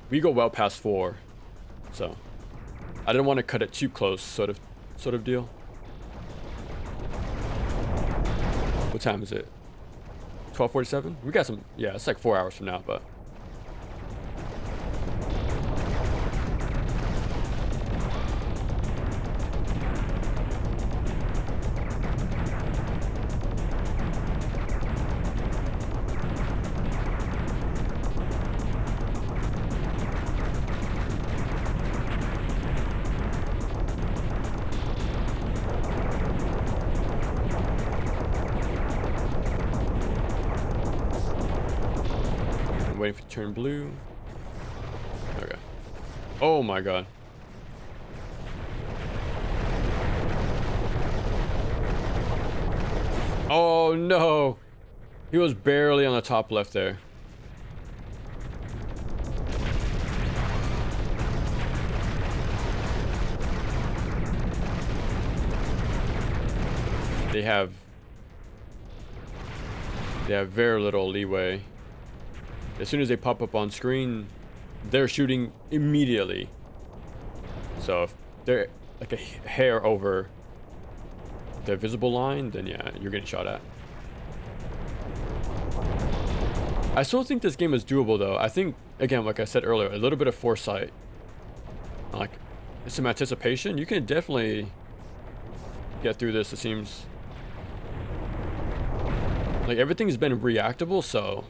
we go well past 4, so I didn't want to cut it too close, sort of deal. What time is it? 12:47? We got some, yeah, it's like 4 hours from now, but waiting for it to turn blue. Okay. Oh my god. Oh no! He was barely on the top left there. They have very little leeway. As soon as they pop up on screen, they're shooting immediately. So if they're like a hair over the visible line, then yeah, you're getting shot at. I still think this game is doable though. I think, again, like I said earlier, a little bit of foresight, like some anticipation, you can definitely get through this. It seems like everything's been reactable, so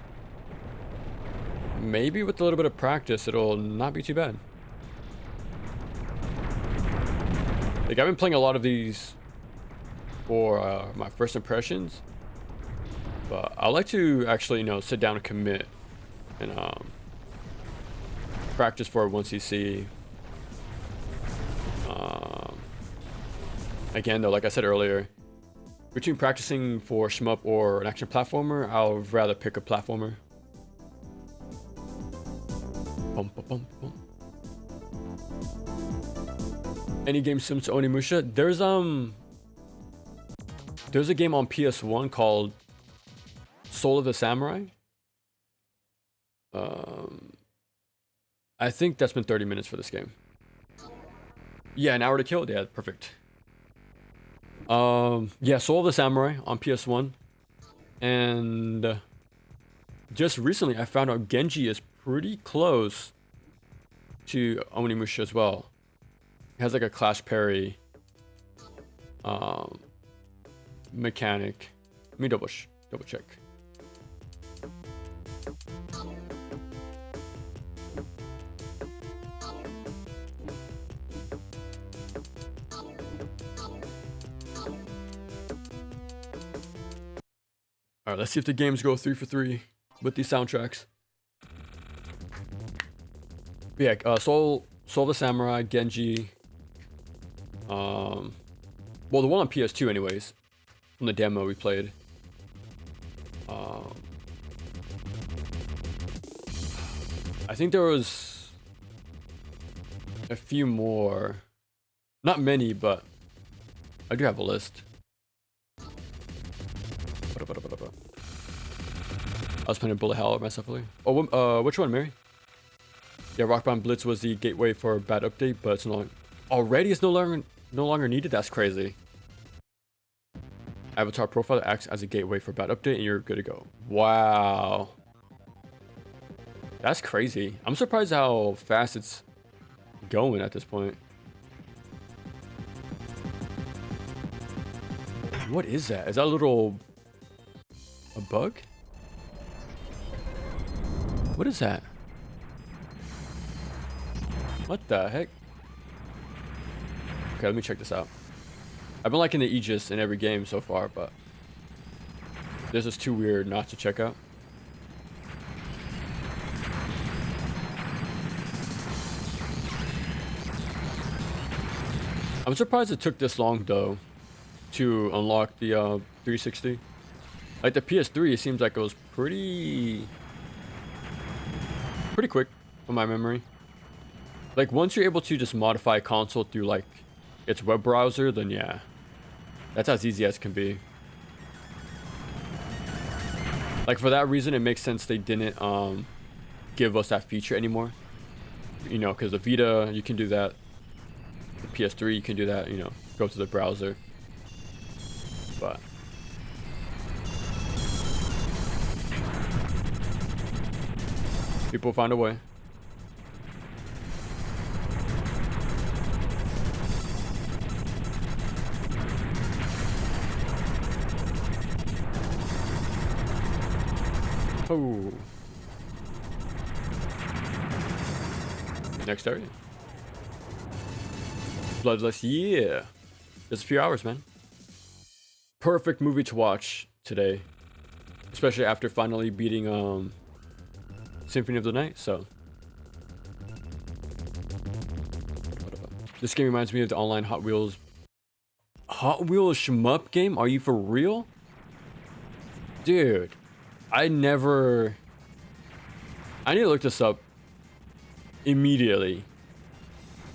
maybe with a little bit of practice, it'll not be too bad. Like, I've been playing a lot of these for my first impressions, but I like to actually, sit down and commit and practice for 1cc. Again, though, like I said earlier, between practicing for shmup or an action platformer, I'll rather pick a platformer. Bum, bum, bum, bum. Any game similar to Onimusha? There's a game on PS1 called Soul of the Samurai. I think that's been 30 minutes for this game. Yeah, an hour to kill. Yeah, perfect. Yeah, Soul of the Samurai on PS1, and just recently I found out Genji is pretty close to Onimusha as well. It has like a clash parry mechanic. Let me double check. All right, let's see if the games go 3 for 3 with these soundtracks. But yeah, Soul of the Samurai, Genji. Well, the one on PS2, anyways, from the demo we played. I think there was a few more, not many, but I do have a list. I was playing Bullet Hell myself earlier. Oh, which one, Mary? Yeah, Rock Band Blitz was the gateway for a bad update, but it's no longer needed. That's crazy. Avatar profile acts as a gateway for bad update, and you're good to go. Wow, that's crazy. I'm surprised how fast it's going at this point. What is that? Is that a bug? What is that? What the heck? Okay, let me check this out. I've been liking the Aegis in every game so far, but this is too weird not to check out. I'm surprised it took this long though to unlock the 360. Like the PS3, it seems like it was pretty quick from my memory. Like once you're able to just modify a console through like its web browser, then yeah, that's as easy as it can be. Like for that reason, it makes sense they didn't give us that feature anymore. You know, because the Vita, you can do that. The PS3, you can do that. You know, go to the browser. But people find a way. Oh. Next area. Bloodless, yeah. Just a few hours, man. Perfect movie to watch today. Especially after finally beating Symphony of the Night, so. This game reminds me of the online Hot Wheels shmup game? Are you for real? Dude. I need to look this up immediately.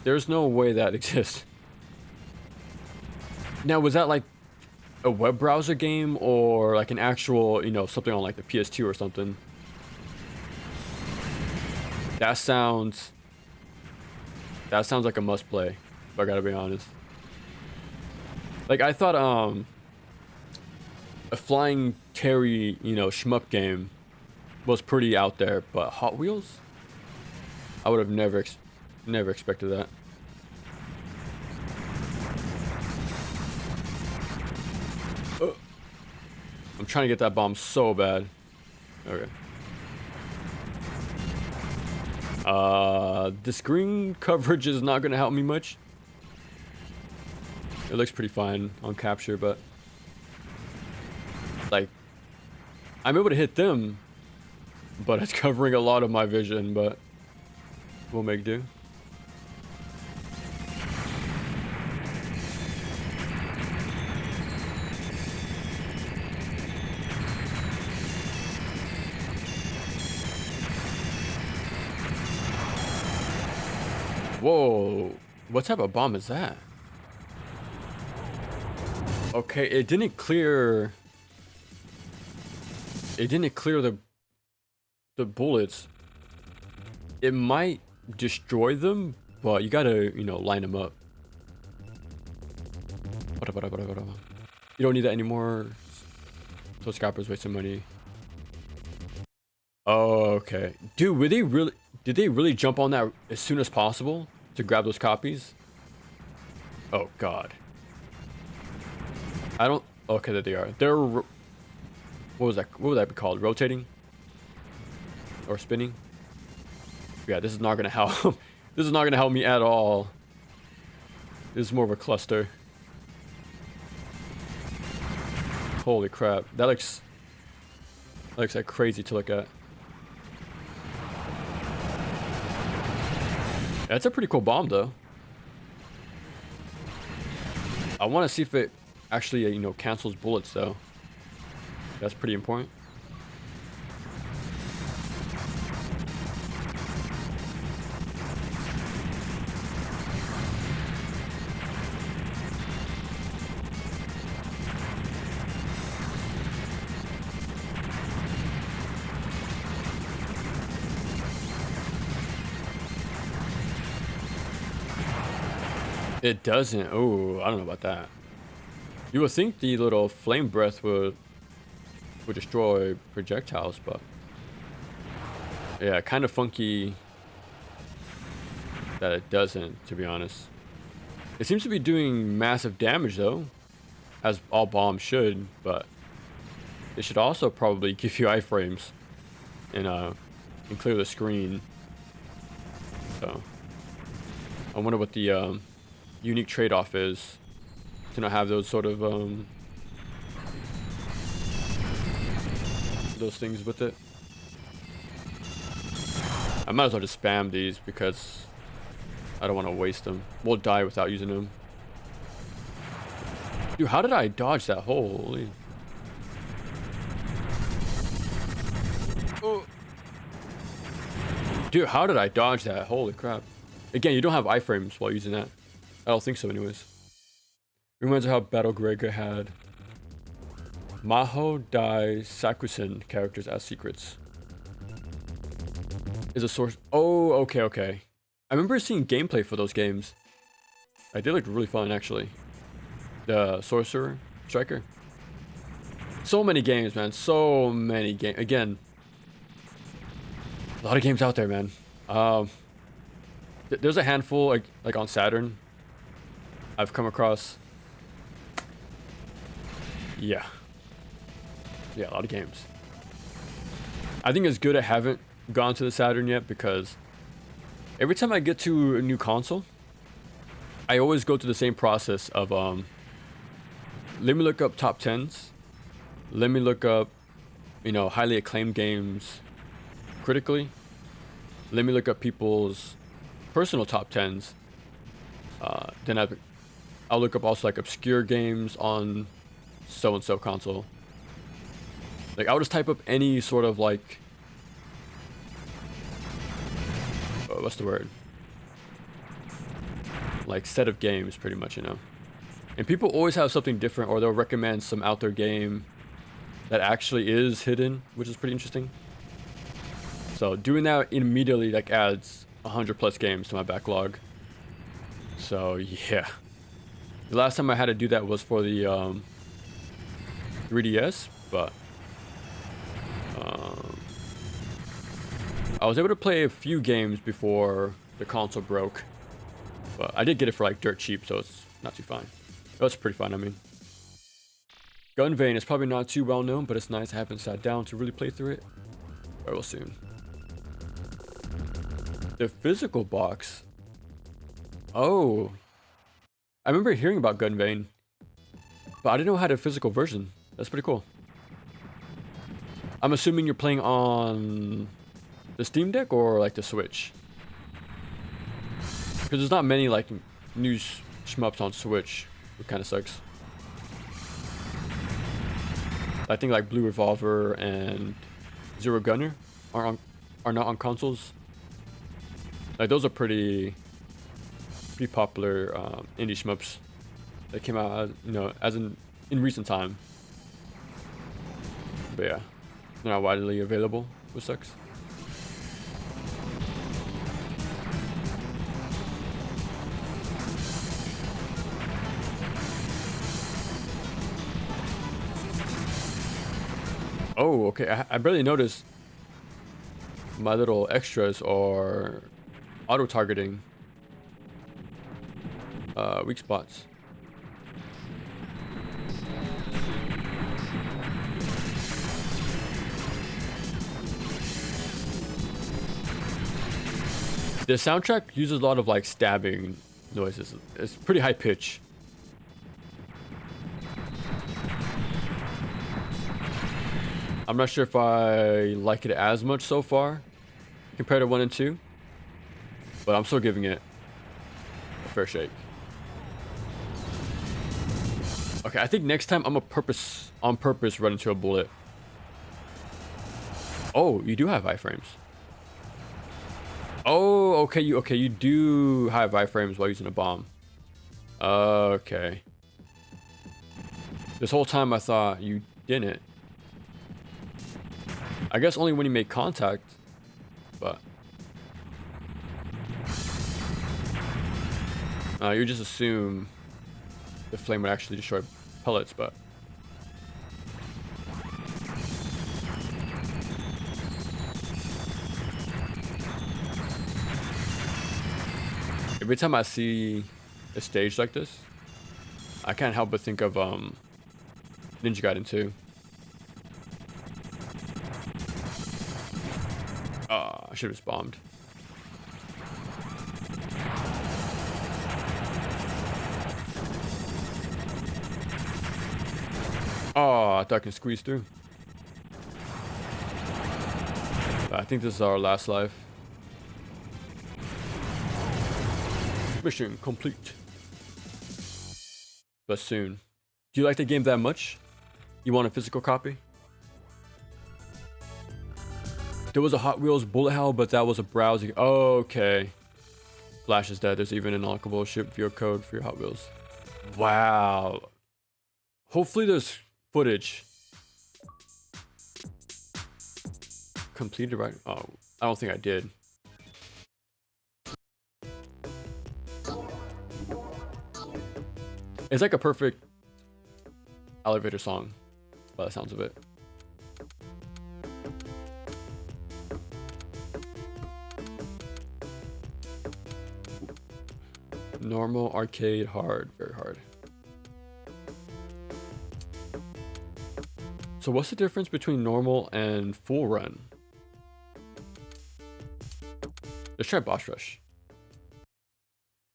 There's no way that exists. Now, was that like a web browser game or like an actual, you know, something on like the PS2 or something? That sounds like a must play, if I gotta be honest. Like I thought a Flying Terry, you know, shmup game was pretty out there, but Hot Wheels? I would have never expected that. I'm trying to get that bomb so bad. Okay. The screen coverage is not gonna help me much. It looks pretty fine on capture, but like I'm able to hit them, but it's covering a lot of my vision, but we'll make do. Whoa, what type of bomb is that? Okay, it didn't clear the bullets. It might destroy them, but you gotta, you know, line them up. You don't need that anymore. So scalpers wasting money. Oh, okay. Dude, did they really jump on that as soon as possible to grab those copies? Oh god. I don't. Okay, there they are. They're. What was that? What would that be called? Rotating? Or spinning? Yeah, this is not gonna help. This is not gonna help me at all. This is more of a cluster. Holy crap! That looks like crazy to look at. That's a pretty cool bomb, though. I want to see if it actually, you know, cancels bullets, though. That's pretty important. It doesn't. Oh, I don't know about that. You would think the little flame breath would destroy projectiles, but yeah, kind of funky that it doesn't, to be honest. It seems to be doing massive damage though, as all bombs should, but it should also probably give you iframes and clear the screen. So I wonder what the unique trade-off is to not have those sort of those things with it. I might as well just spam these because I don't want to waste them. We'll die without using them. Dude, how did I dodge that? Holy. Oh. Dude, how did I dodge that? Holy crap. Again, you don't have iframes while using that. I don't think so anyways. Reminds me how Battle Grega had Maho Dai Sakusen characters as secrets. Is a source. Oh, okay. I remember seeing gameplay for those games. They looked really fun actually. The Sorcerer Striker. So many games, man. So many games. Again, a lot of games out there, man. There's a handful like on Saturn I've come across. Yeah, a lot of games. I think it's good I haven't gone to the Saturn yet because every time I get to a new console, I always go through the same process of let me look up top 10s. Let me look up, highly acclaimed games critically. Let me look up people's personal top 10s. Then I'll look up also like obscure games on so-and-so console. Like I'll just type up any sort of like, what's the word? Like set of games pretty much, And people always have something different, or they'll recommend some out there game that actually is hidden, which is pretty interesting. So doing that immediately like adds 100+ games to my backlog. So yeah, the last time I had to do that was for the 3DS, but I was able to play a few games before the console broke, but I did get it for like dirt cheap, so it's not too fine. It's pretty fun, I mean. Gun Vein is probably not too well known, but it's nice. I haven't sat down to really play through it. I will soon. The physical box. Oh. I remember hearing about Gun Vein, but I didn't know how to physical version. That's pretty cool. I'm assuming you're playing on the Steam Deck or like the Switch. Because there's not many like new shmups on Switch. It kind of sucks. I think like Blue Revolver and Zero Gunner are not on consoles. Like those are pretty popular indie shmups that came out, as in recent time. But yeah, they're not widely available, which sucks. Oh, okay. I barely noticed my little extras are auto-targeting weak spots. The soundtrack uses a lot of like stabbing noises. It's pretty high pitch. I'm not sure if I like it as much so far compared to 1 and 2, but I'm still giving it a fair shake. Okay, I think next time I'm on purpose run into a bullet. Oh, you do have iframes. Oh, okay, you do have iframes while using a bomb. Okay. This whole time I thought you didn't. I guess only when you make contact, but you just assume the flame would actually destroy pellets, but every time I see a stage like this, I can't help but think of Ninja Gaiden 2. I should have just bombed. Oh, I thought I can squeeze through. I think this is our last life. Mission complete. But soon. Do you like the game that much? You want a physical copy? There was a Hot Wheels bullet hell, but that was a browsing. Oh, okay. Flash is dead. There's even an unlockable ship via code for your Hot Wheels. Wow. Hopefully there's footage. Completed right? Oh, I don't think I did. It's like a perfect elevator song, by the sounds of it. Normal, arcade, hard, very hard. So what's the difference between normal and full run? Let's try boss rush.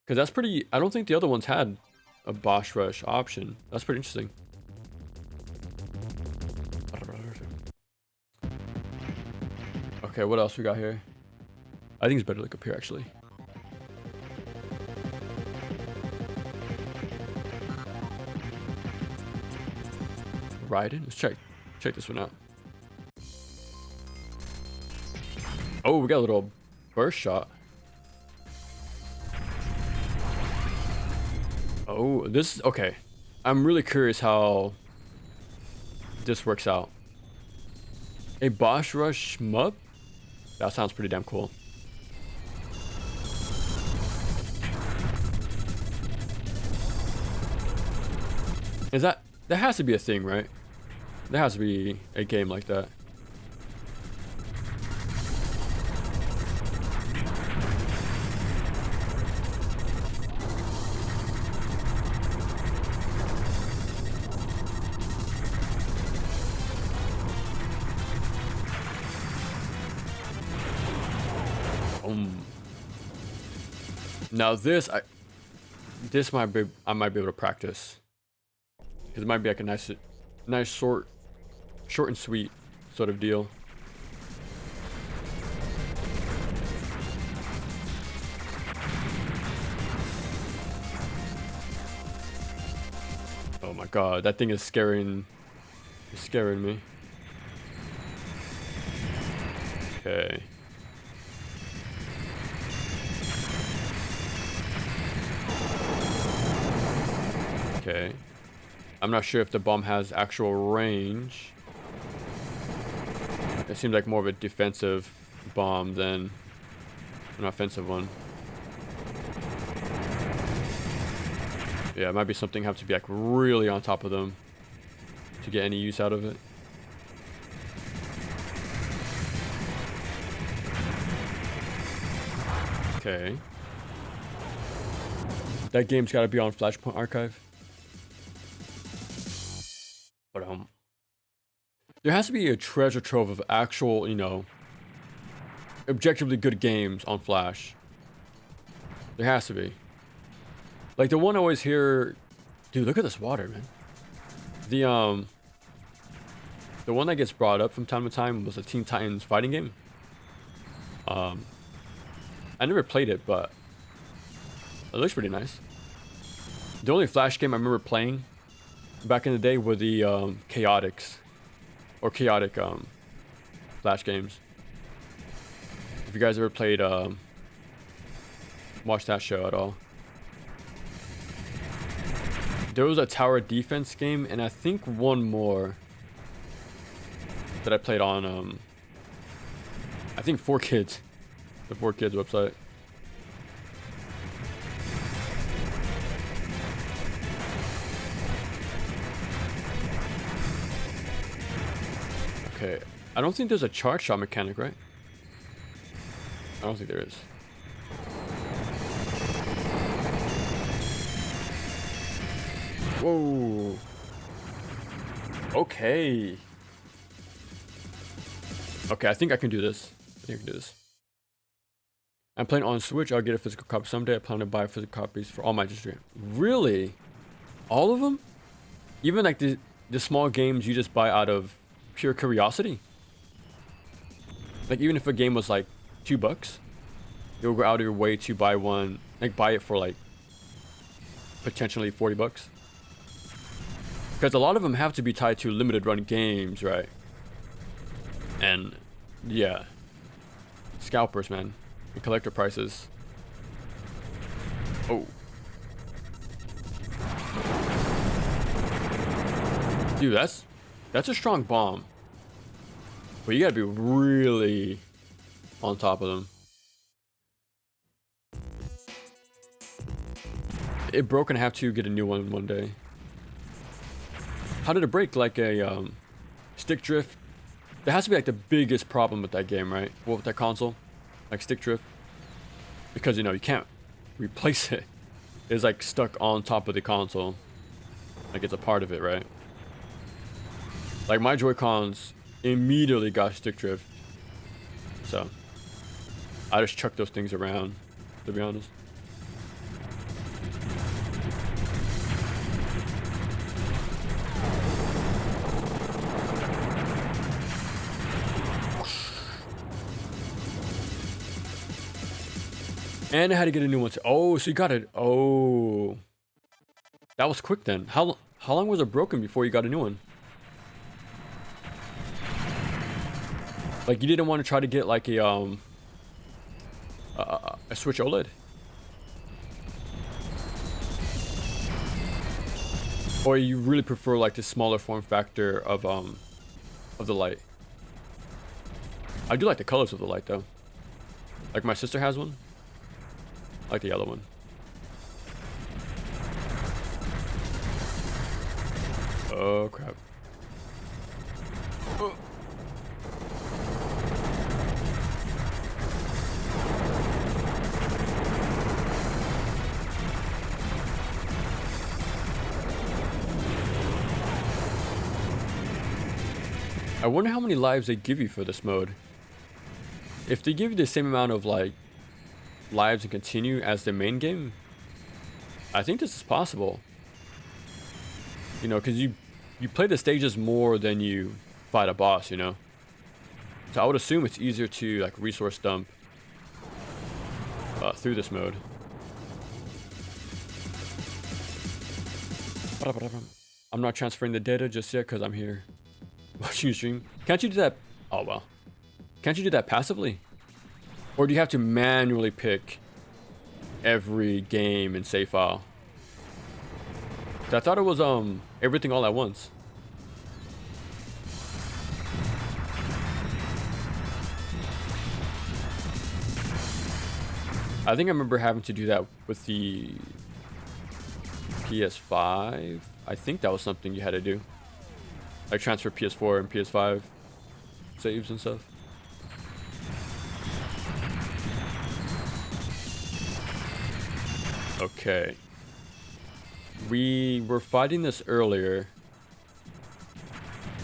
Because that's pretty, I don't think the other ones had a boss rush option. That's pretty interesting. Okay, what else we got here? I think it's better to look up here actually. Raiden? Let's check this one out. Oh, we got a little burst shot. Oh, this, okay. I'm really curious how this works out. A boss rush shmup? That sounds pretty damn cool. Is that has to be a thing, right? There has to be a game like that. Now this, I might be able to practice. Because it might be like a nice short and sweet sort of deal. Oh my god, that thing is scaring me. Okay. Okay. I'm not sure if the bomb has actual range. It seems like more of a defensive bomb than an offensive one. Yeah, it might be something have to be like really on top of them to get any use out of it. Okay. That game's got to be on Flashpoint Archive. But there has to be a treasure trove of actual, you know, objectively good games on Flash. There has to be. Like the one I always hear, dude, look at this water, man. The one that gets brought up from time to time was the Teen Titans fighting game. I never played it, but it looks pretty nice. The only Flash game I remember playing back in the day were the chaotic Flash games. If you guys ever played watched that show at all. There was a tower defense game and I think one more that I played on I think 4Kids. The 4Kids website. Okay, I don't think there's a charge shot mechanic, right? I don't think there is. Whoa. Okay. Okay, I think I can do this. I'm playing on Switch. I'll get a physical copy someday. I plan to buy physical copies for all my distribution. Really? All of them? Even like the the small games you just buy out of pure curiosity. Like even if a game was like $2, you'll go out of your way to buy one, like buy it for like potentially $40. Because a lot of them have to be tied to limited run games, right? And yeah, scalpers, man, and collector prices. Oh, dude, that's a strong bomb. But you gotta be really on top of them. It broke and I have to get a new one day. How did it break? Like a stick drift? That has to be like the biggest problem with that game, right? Well, with that console, like stick drift, because you know you can't replace it. It's like stuck on top of the console, like it's a part of it, right? Like my Joy-Cons immediately got stick drift, so I just chucked those things around, to be honest. And I had to get a new one too. Oh, so you got it. Oh, that was quick then. How long was it broken before you got a new one? Like you didn't want to try to get like a Switch OLED? Or you really prefer like the smaller form factor of the light? I do like the colors of the light though. Like my sister has one. I like the yellow one. Oh crap. Oh. I wonder how many lives they give you for this mode. If they give you the same amount of like lives and continue as the main game, I think this is possible. You know, because you play the stages more than you fight a boss, you know. So I would assume it's easier to like resource dump through this mode. I'm not transferring the data just yet because I'm here watching you stream. Can't you do that? Oh well. Can't you do that passively? Or do you have to manually pick every game and save file? I thought it was everything all at once. I think I remember having to do that with the PS5. I think that was something you had to do. Like transfer PS4 and PS5 saves and stuff. Okay. We were fighting this earlier.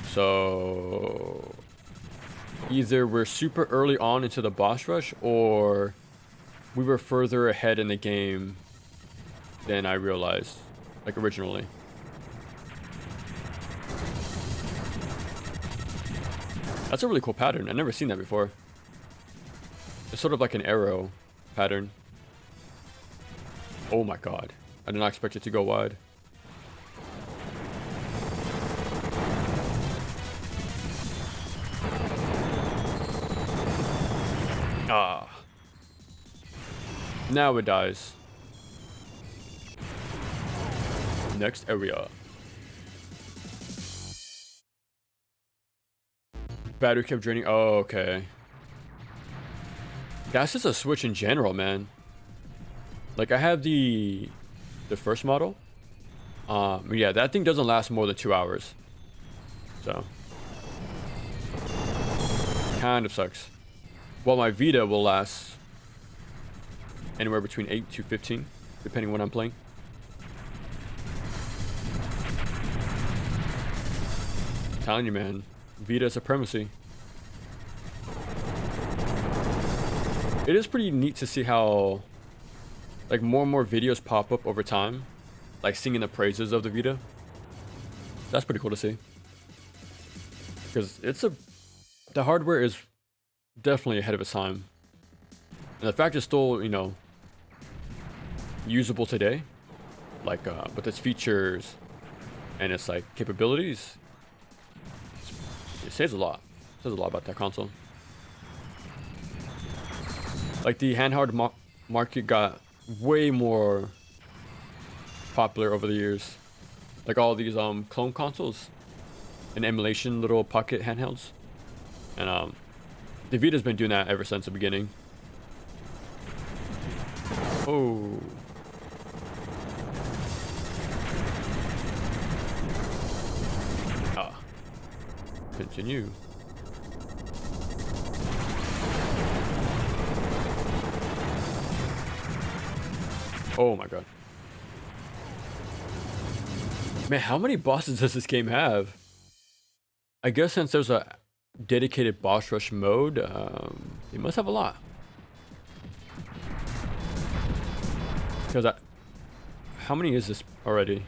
So either we're super early on into the boss rush or we were further ahead in the game than I realized, like originally. That's a really cool pattern. I've never seen that before. It's sort of like an arrow pattern. Oh my god. I did not expect it to go wide. Ah. Now it dies. Next area. Battery kept draining. Oh, okay. That's just a Switch in general, man. Like I have the first model. Yeah, that thing doesn't last more than 2 hours. So kind of sucks. Well, my Vita will last anywhere between 8 to 15, depending on what I'm playing. I'm telling you, man, Vita supremacy. It is pretty neat to see how like more and more videos pop up over time, like singing the praises of the Vita. that's pretty cool to see. Because the hardware is definitely ahead of its time. And the fact it's still, you know, usable today, like with its features and its like capabilities, it says a lot. It says a lot about that console. Like the handheld market got way more popular over the years. Like all these clone consoles and emulation little pocket handhelds, and the Vita's been doing that ever since the beginning. Oh. Ah. Continue. Oh my god. Man, how many bosses does this game have? I guess since there's a dedicated boss rush mode, it must have a lot. Because how many is this already?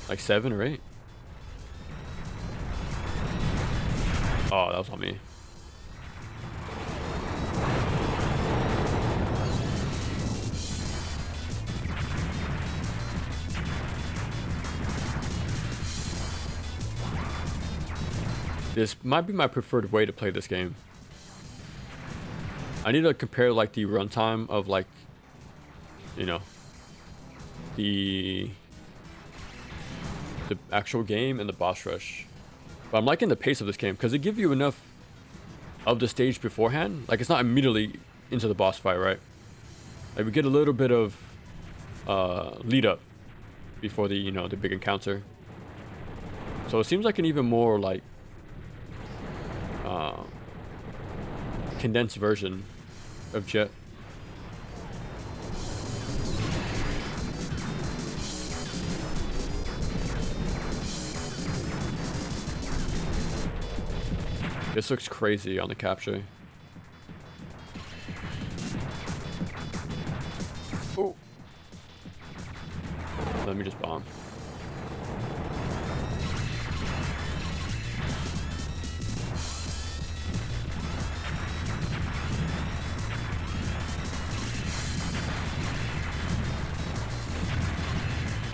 Like 7 or 8? Oh, that was on me. This might be my preferred way to play this game. I need to compare like the runtime of like, you know, the actual game and the boss rush. But I'm liking the pace of this game because it gives you enough of the stage beforehand. Like it's not immediately into the boss fight, right? Like we get a little bit of lead up before the, you know, the big encounter. So it seems like an even more like condensed version of Jet. This looks crazy on the capture. Oh. Let me just bomb.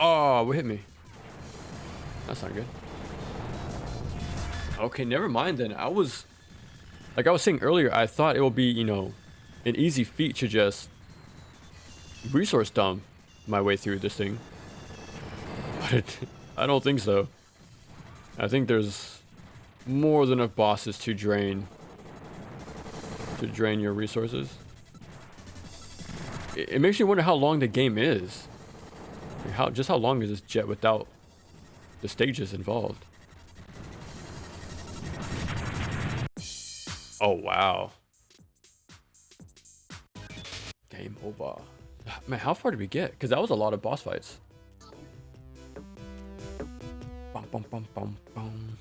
Oh, what hit me? That's not good. Okay, never mind then. I was saying earlier, I thought it would be, you know, an easy feat to just resource dump my way through this thing. But I don't think so. I think there's more than enough bosses to drain your resources. It makes you wonder how long the game is. Like how long is this Jet without the stages involved? Oh wow. Game over. Man, how far did we get? Because that was a lot of boss fights. Bum, bum, bum, bum, bum.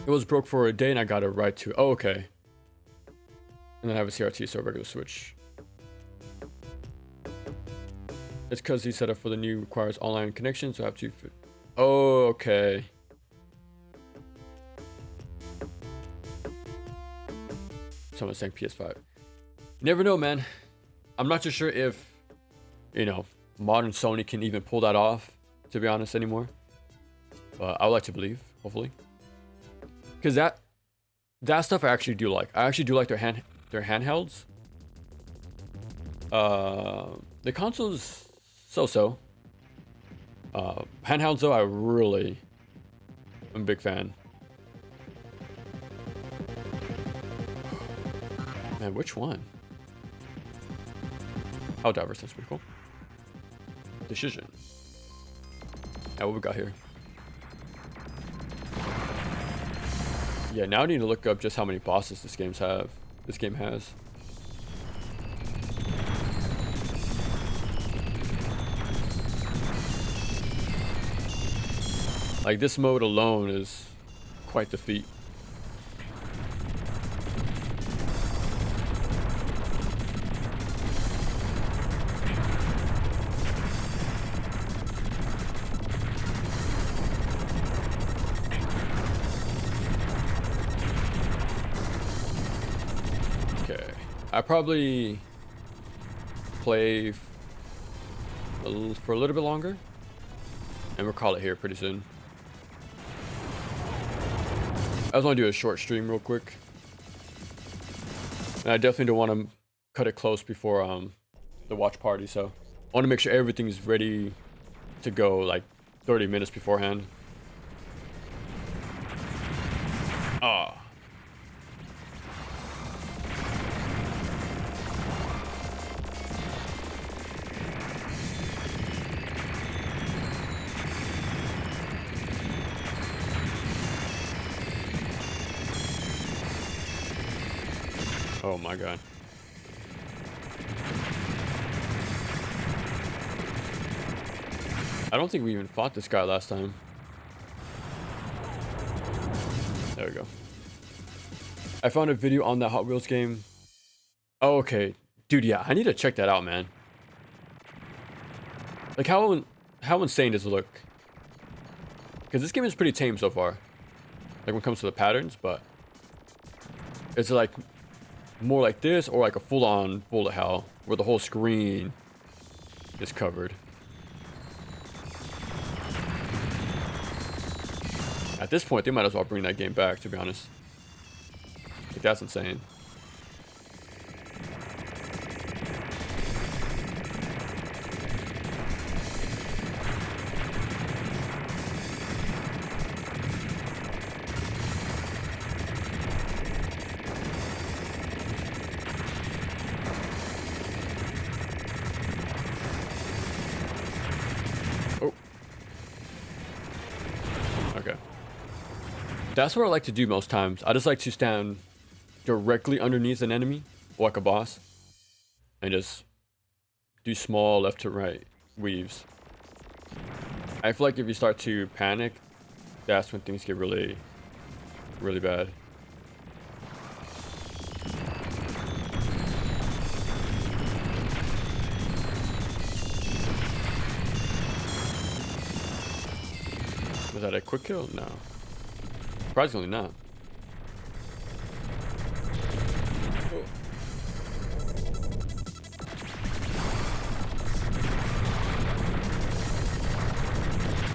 It was broke for a day and I got it right to. Oh, okay. And then I have a CRT, so a regular Switch. It's because the setup for the new requires online connection, so I have to. Oh, okay. Someone's saying PS5. You never know, man. I'm not too sure if, you know, modern Sony can even pull that off, to be honest, anymore. But I would like to believe, hopefully. Because that stuff I actually do like. I actually do like their handhelds. The consoles, so-so. Handhelds, though, I really am a big fan. Man, which one? Oh, diverse, that's pretty cool. Decision. Yeah, what we got here? Yeah, now I need to look up just how many bosses this game has. Like, this mode alone is quite the feat. I probably play for a little bit longer, and we'll call it here pretty soon. I just want to do a short stream real quick, and I definitely don't want to cut it close before the watch party, so I want to make sure everything's ready to go like 30 minutes beforehand. Ah. Oh my god. I don't think we even fought this guy last time. There we go. I found a video on that Hot Wheels game. Oh, okay. Dude, yeah, I need to check that out, man. Like, how insane does it look? Because this game is pretty tame so far. Like, when it comes to the patterns, but... Is it, like, more like this, or like a full-on bullet hell, where the whole screen is covered? At this point, they might as well bring that game back, to be honest. Like, that's insane. Oh. Okay. That's what I like to do most times. I just like to stand directly underneath an enemy, like a boss, and just do small left to right weaves. I feel like if you start to panic, that's when things get really, really bad. Was that a quick kill? No. Surprisingly not.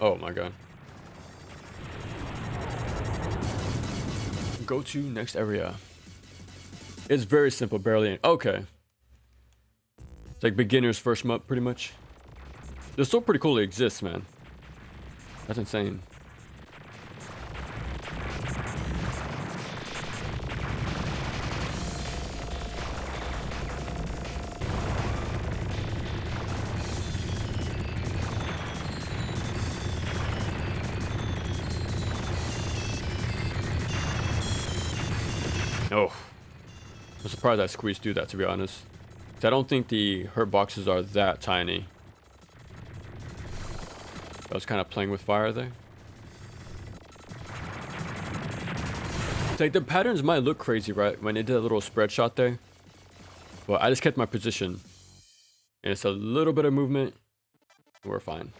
Oh my god. Go to next area. It's very simple, barely. Okay. It's like beginner's first month, pretty much. They're still pretty cool it exists, man. That's insane. Oh, I'm surprised I squeezed through that, to be honest. I don't think the hurt boxes are that tiny. I was kind of playing with fire there. It's like the patterns might look crazy, right? When they did a little spread shot there. But I just kept my position. And it's a little bit of movement. We're fine.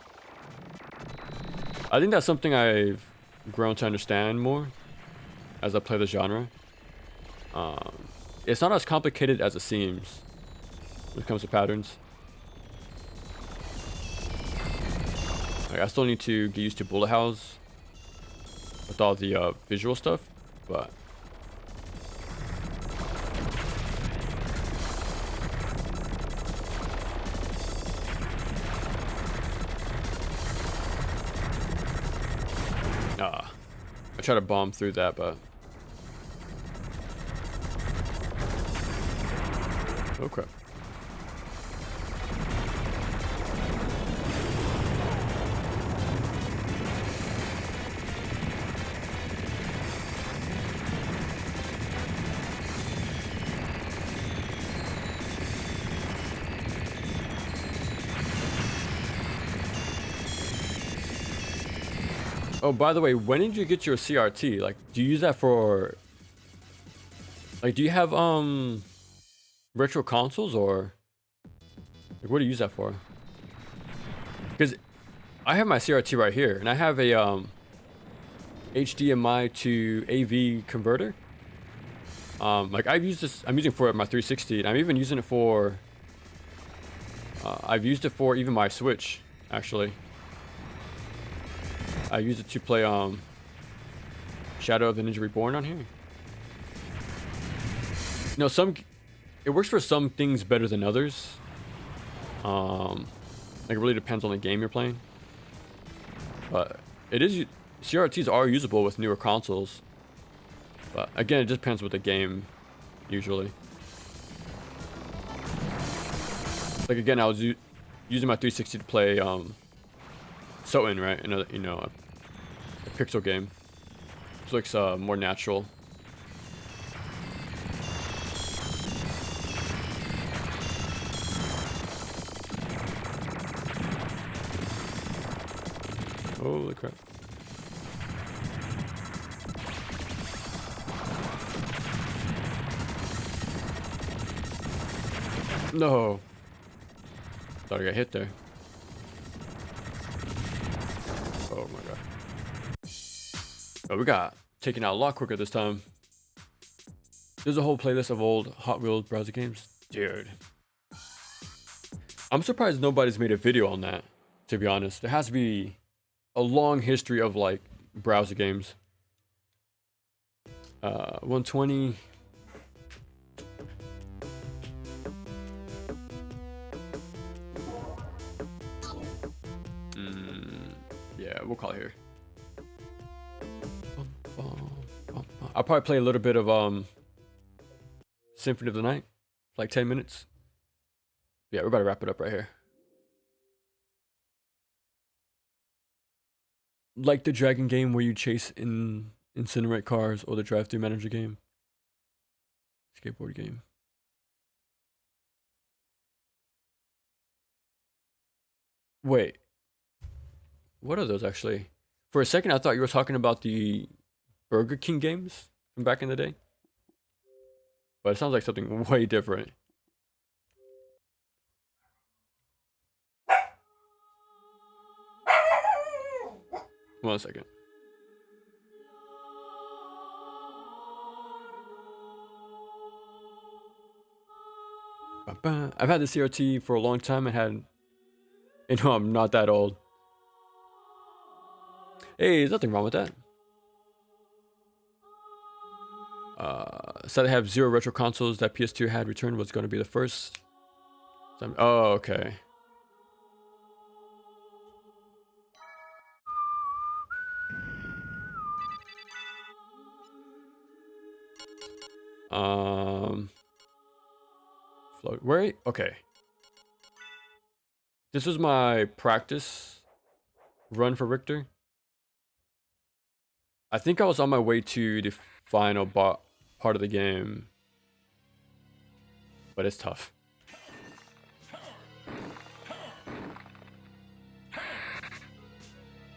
I think that's something I've grown to understand more as I play the genre. It's not as complicated as it seems when it comes to patterns. Like, I still need to get used to bullet hells with all the visual stuff, but I try to bomb through that, but oh crap. Oh, by the way, when did you get your CRT? Like, do you use that for... Like, do you have, retro consoles, or... Like, what do you use that for? Because I have my CRT right here, and I have a, HDMI to AV converter. Like I've used this, I'm using for my 360, and I'm even using it for, I've used it for even my Switch, actually. I use it to play Shadow of the Ninja Reborn on here. You know, it works for some things better than others. Like it really depends on the game you're playing. But CRTs are usable with newer consoles. But again, it just depends with the game, usually. Like again, I was using my 360 to play Soten, right? Another, you know, a pixel game. It looks more natural. Holy crap. No. Thought I got hit there. Oh my god. Oh, we got taken out a lot quicker this time. There's a whole playlist of old Hot Wheels browser games. Dude. I'm surprised nobody's made a video on that, to be honest. There has to be a long history of like browser games. 120. Yeah, we'll call it here. I'll probably play a little bit of Symphony of the Night, like 10 minutes. Yeah, we're about to wrap it up right here. Like the dragon game where you chase and incinerate cars, or the drive-thru manager game. Skateboard game. Wait. What are those actually? For a second, I thought you were talking about the Burger King games from back in the day. But it sounds like something way different. One second. I've had the CRT for a long time. You know, I'm not that old. Hey, there's nothing wrong with that. So they have 0 retro consoles that PS2 had returned was going to be the first. Oh, okay. Where? Okay. This was my practice run for Richter. I think I was on my way to the final part of the game, but it's tough.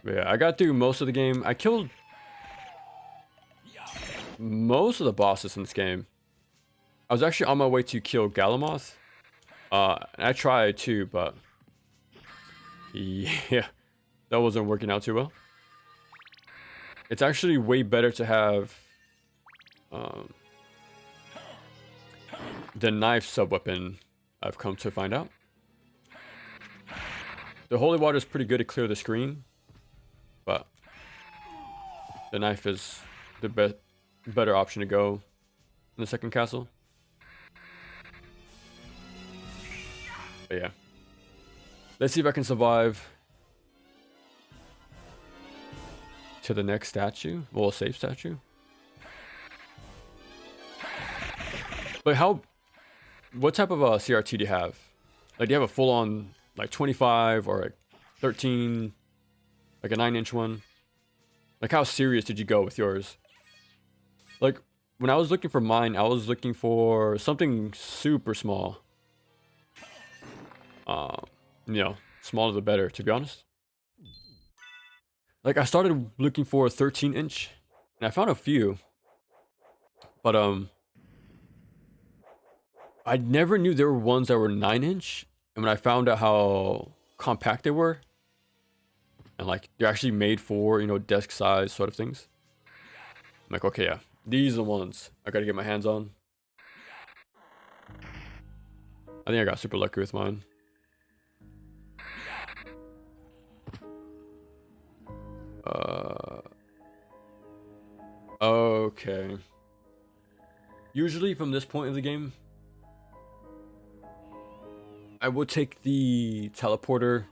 But yeah, I got through most of the game. I killed most of the bosses in this game. I was actually on my way to kill Galamoth. And I tried too, but yeah, that wasn't working out too well. It's actually way better to have the knife sub-weapon, I've come to find out. The holy water is pretty good to clear the screen, but the knife is the better option to go in the second castle. But yeah, let's see if I can survive to the next statue. Well, a safe statue. But what type of CRT do you have? Like, do you have a full-on like 25 or a 13, like a 9-inch one? Like, how serious did you go with yours? Like, when I was looking for mine, I was looking for something super small. You know, smaller the better, to be honest. Like, I started looking for a 13-inch, and I found a few. But, I never knew there were ones that were 9-inch. And when I found out how compact they were, and like, they're actually made for, you know, desk size sort of things. I'm like, okay, yeah, These are the ones I gotta get my hands on. I think I got super lucky with mine. Okay. Usually from this point of the game, I will take the teleporter,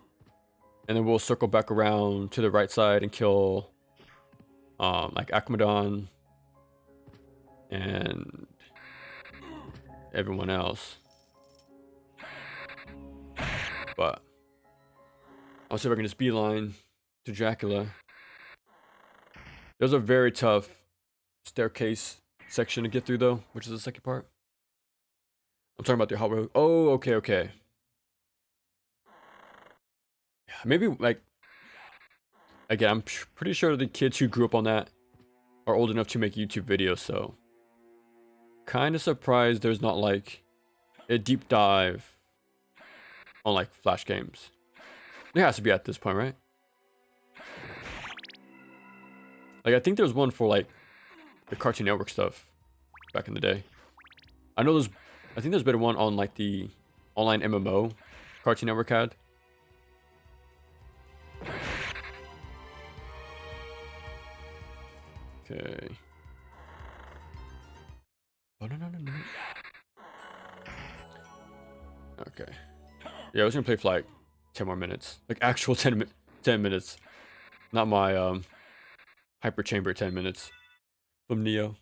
and then we'll circle back around to the right side and kill, like Akmadon and everyone else. But I'll see if I can just beeline to Dracula. There's a very tough staircase section to get through though, which is the second part. I'm talking about the hot road. Oh, okay. Maybe like, again, I'm pretty sure the kids who grew up on that are old enough to make YouTube videos, so kind of surprised there's not like a deep dive on like Flash games. It has to be at this point, right? Like, I think there's one for like the Cartoon Network stuff back in the day. I think there's been one on like the online MMO Cartoon Network had. Okay. Oh, no. Okay. Yeah, I was gonna play for like 10 more minutes. Like actual 10 minutes. Not my hyper chamber 10 minutes from Neo.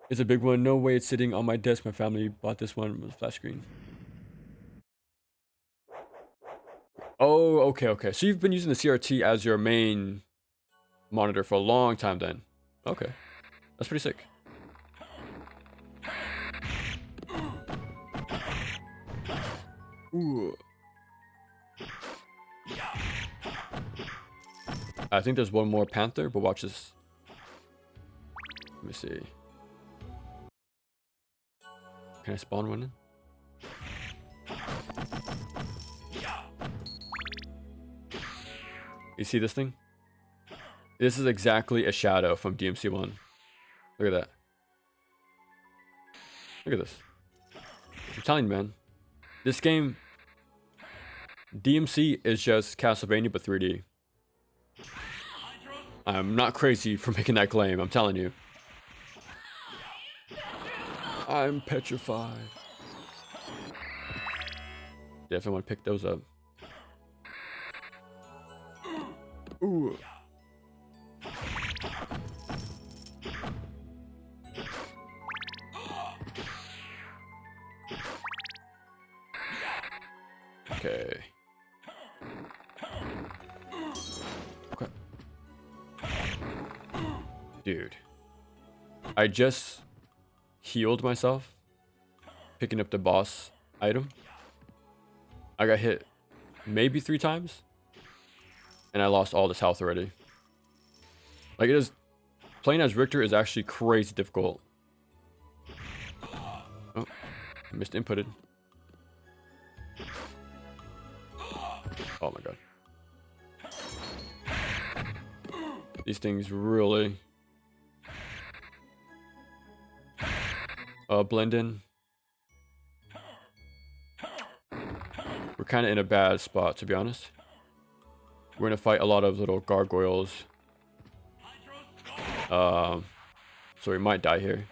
It's a big one. No way it's sitting on my desk. My family bought this one with a flash screen. Oh, okay. So you've been using the CRT as your main monitor for a long time then. Okay. That's pretty sick. Ooh. I think there's one more Panther, but watch this. Let me see. Can I spawn one in? You see this thing? This is exactly a shadow from DMC1. Look at that. Look at this. I'm telling you, man. This game, DMC is just Castlevania but 3D. I'm not crazy for making that claim, I'm telling you. I'm petrified. Definitely want to pick those up. Ooh. Okay. Dude. I just healed myself picking up the boss item. I got hit maybe 3 times and I lost all this health already. Like, it is, playing as Richter is actually crazy difficult. Oh, I missed inputted. Oh my god. These things really blend in. We're kind of in a bad spot, to be honest. We're gonna fight a lot of little gargoyles. So we might die here.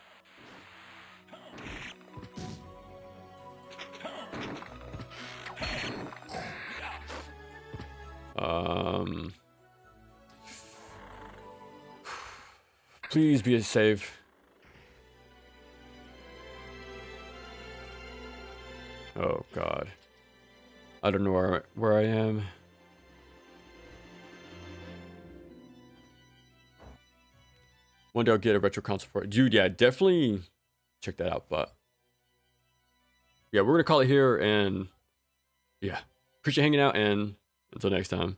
Please be safe. Oh god. I don't know where I am. One day I'll get a retro console for it. Dude, yeah, definitely check that out. But yeah, we're gonna call it here, and yeah, appreciate hanging out, and until next time.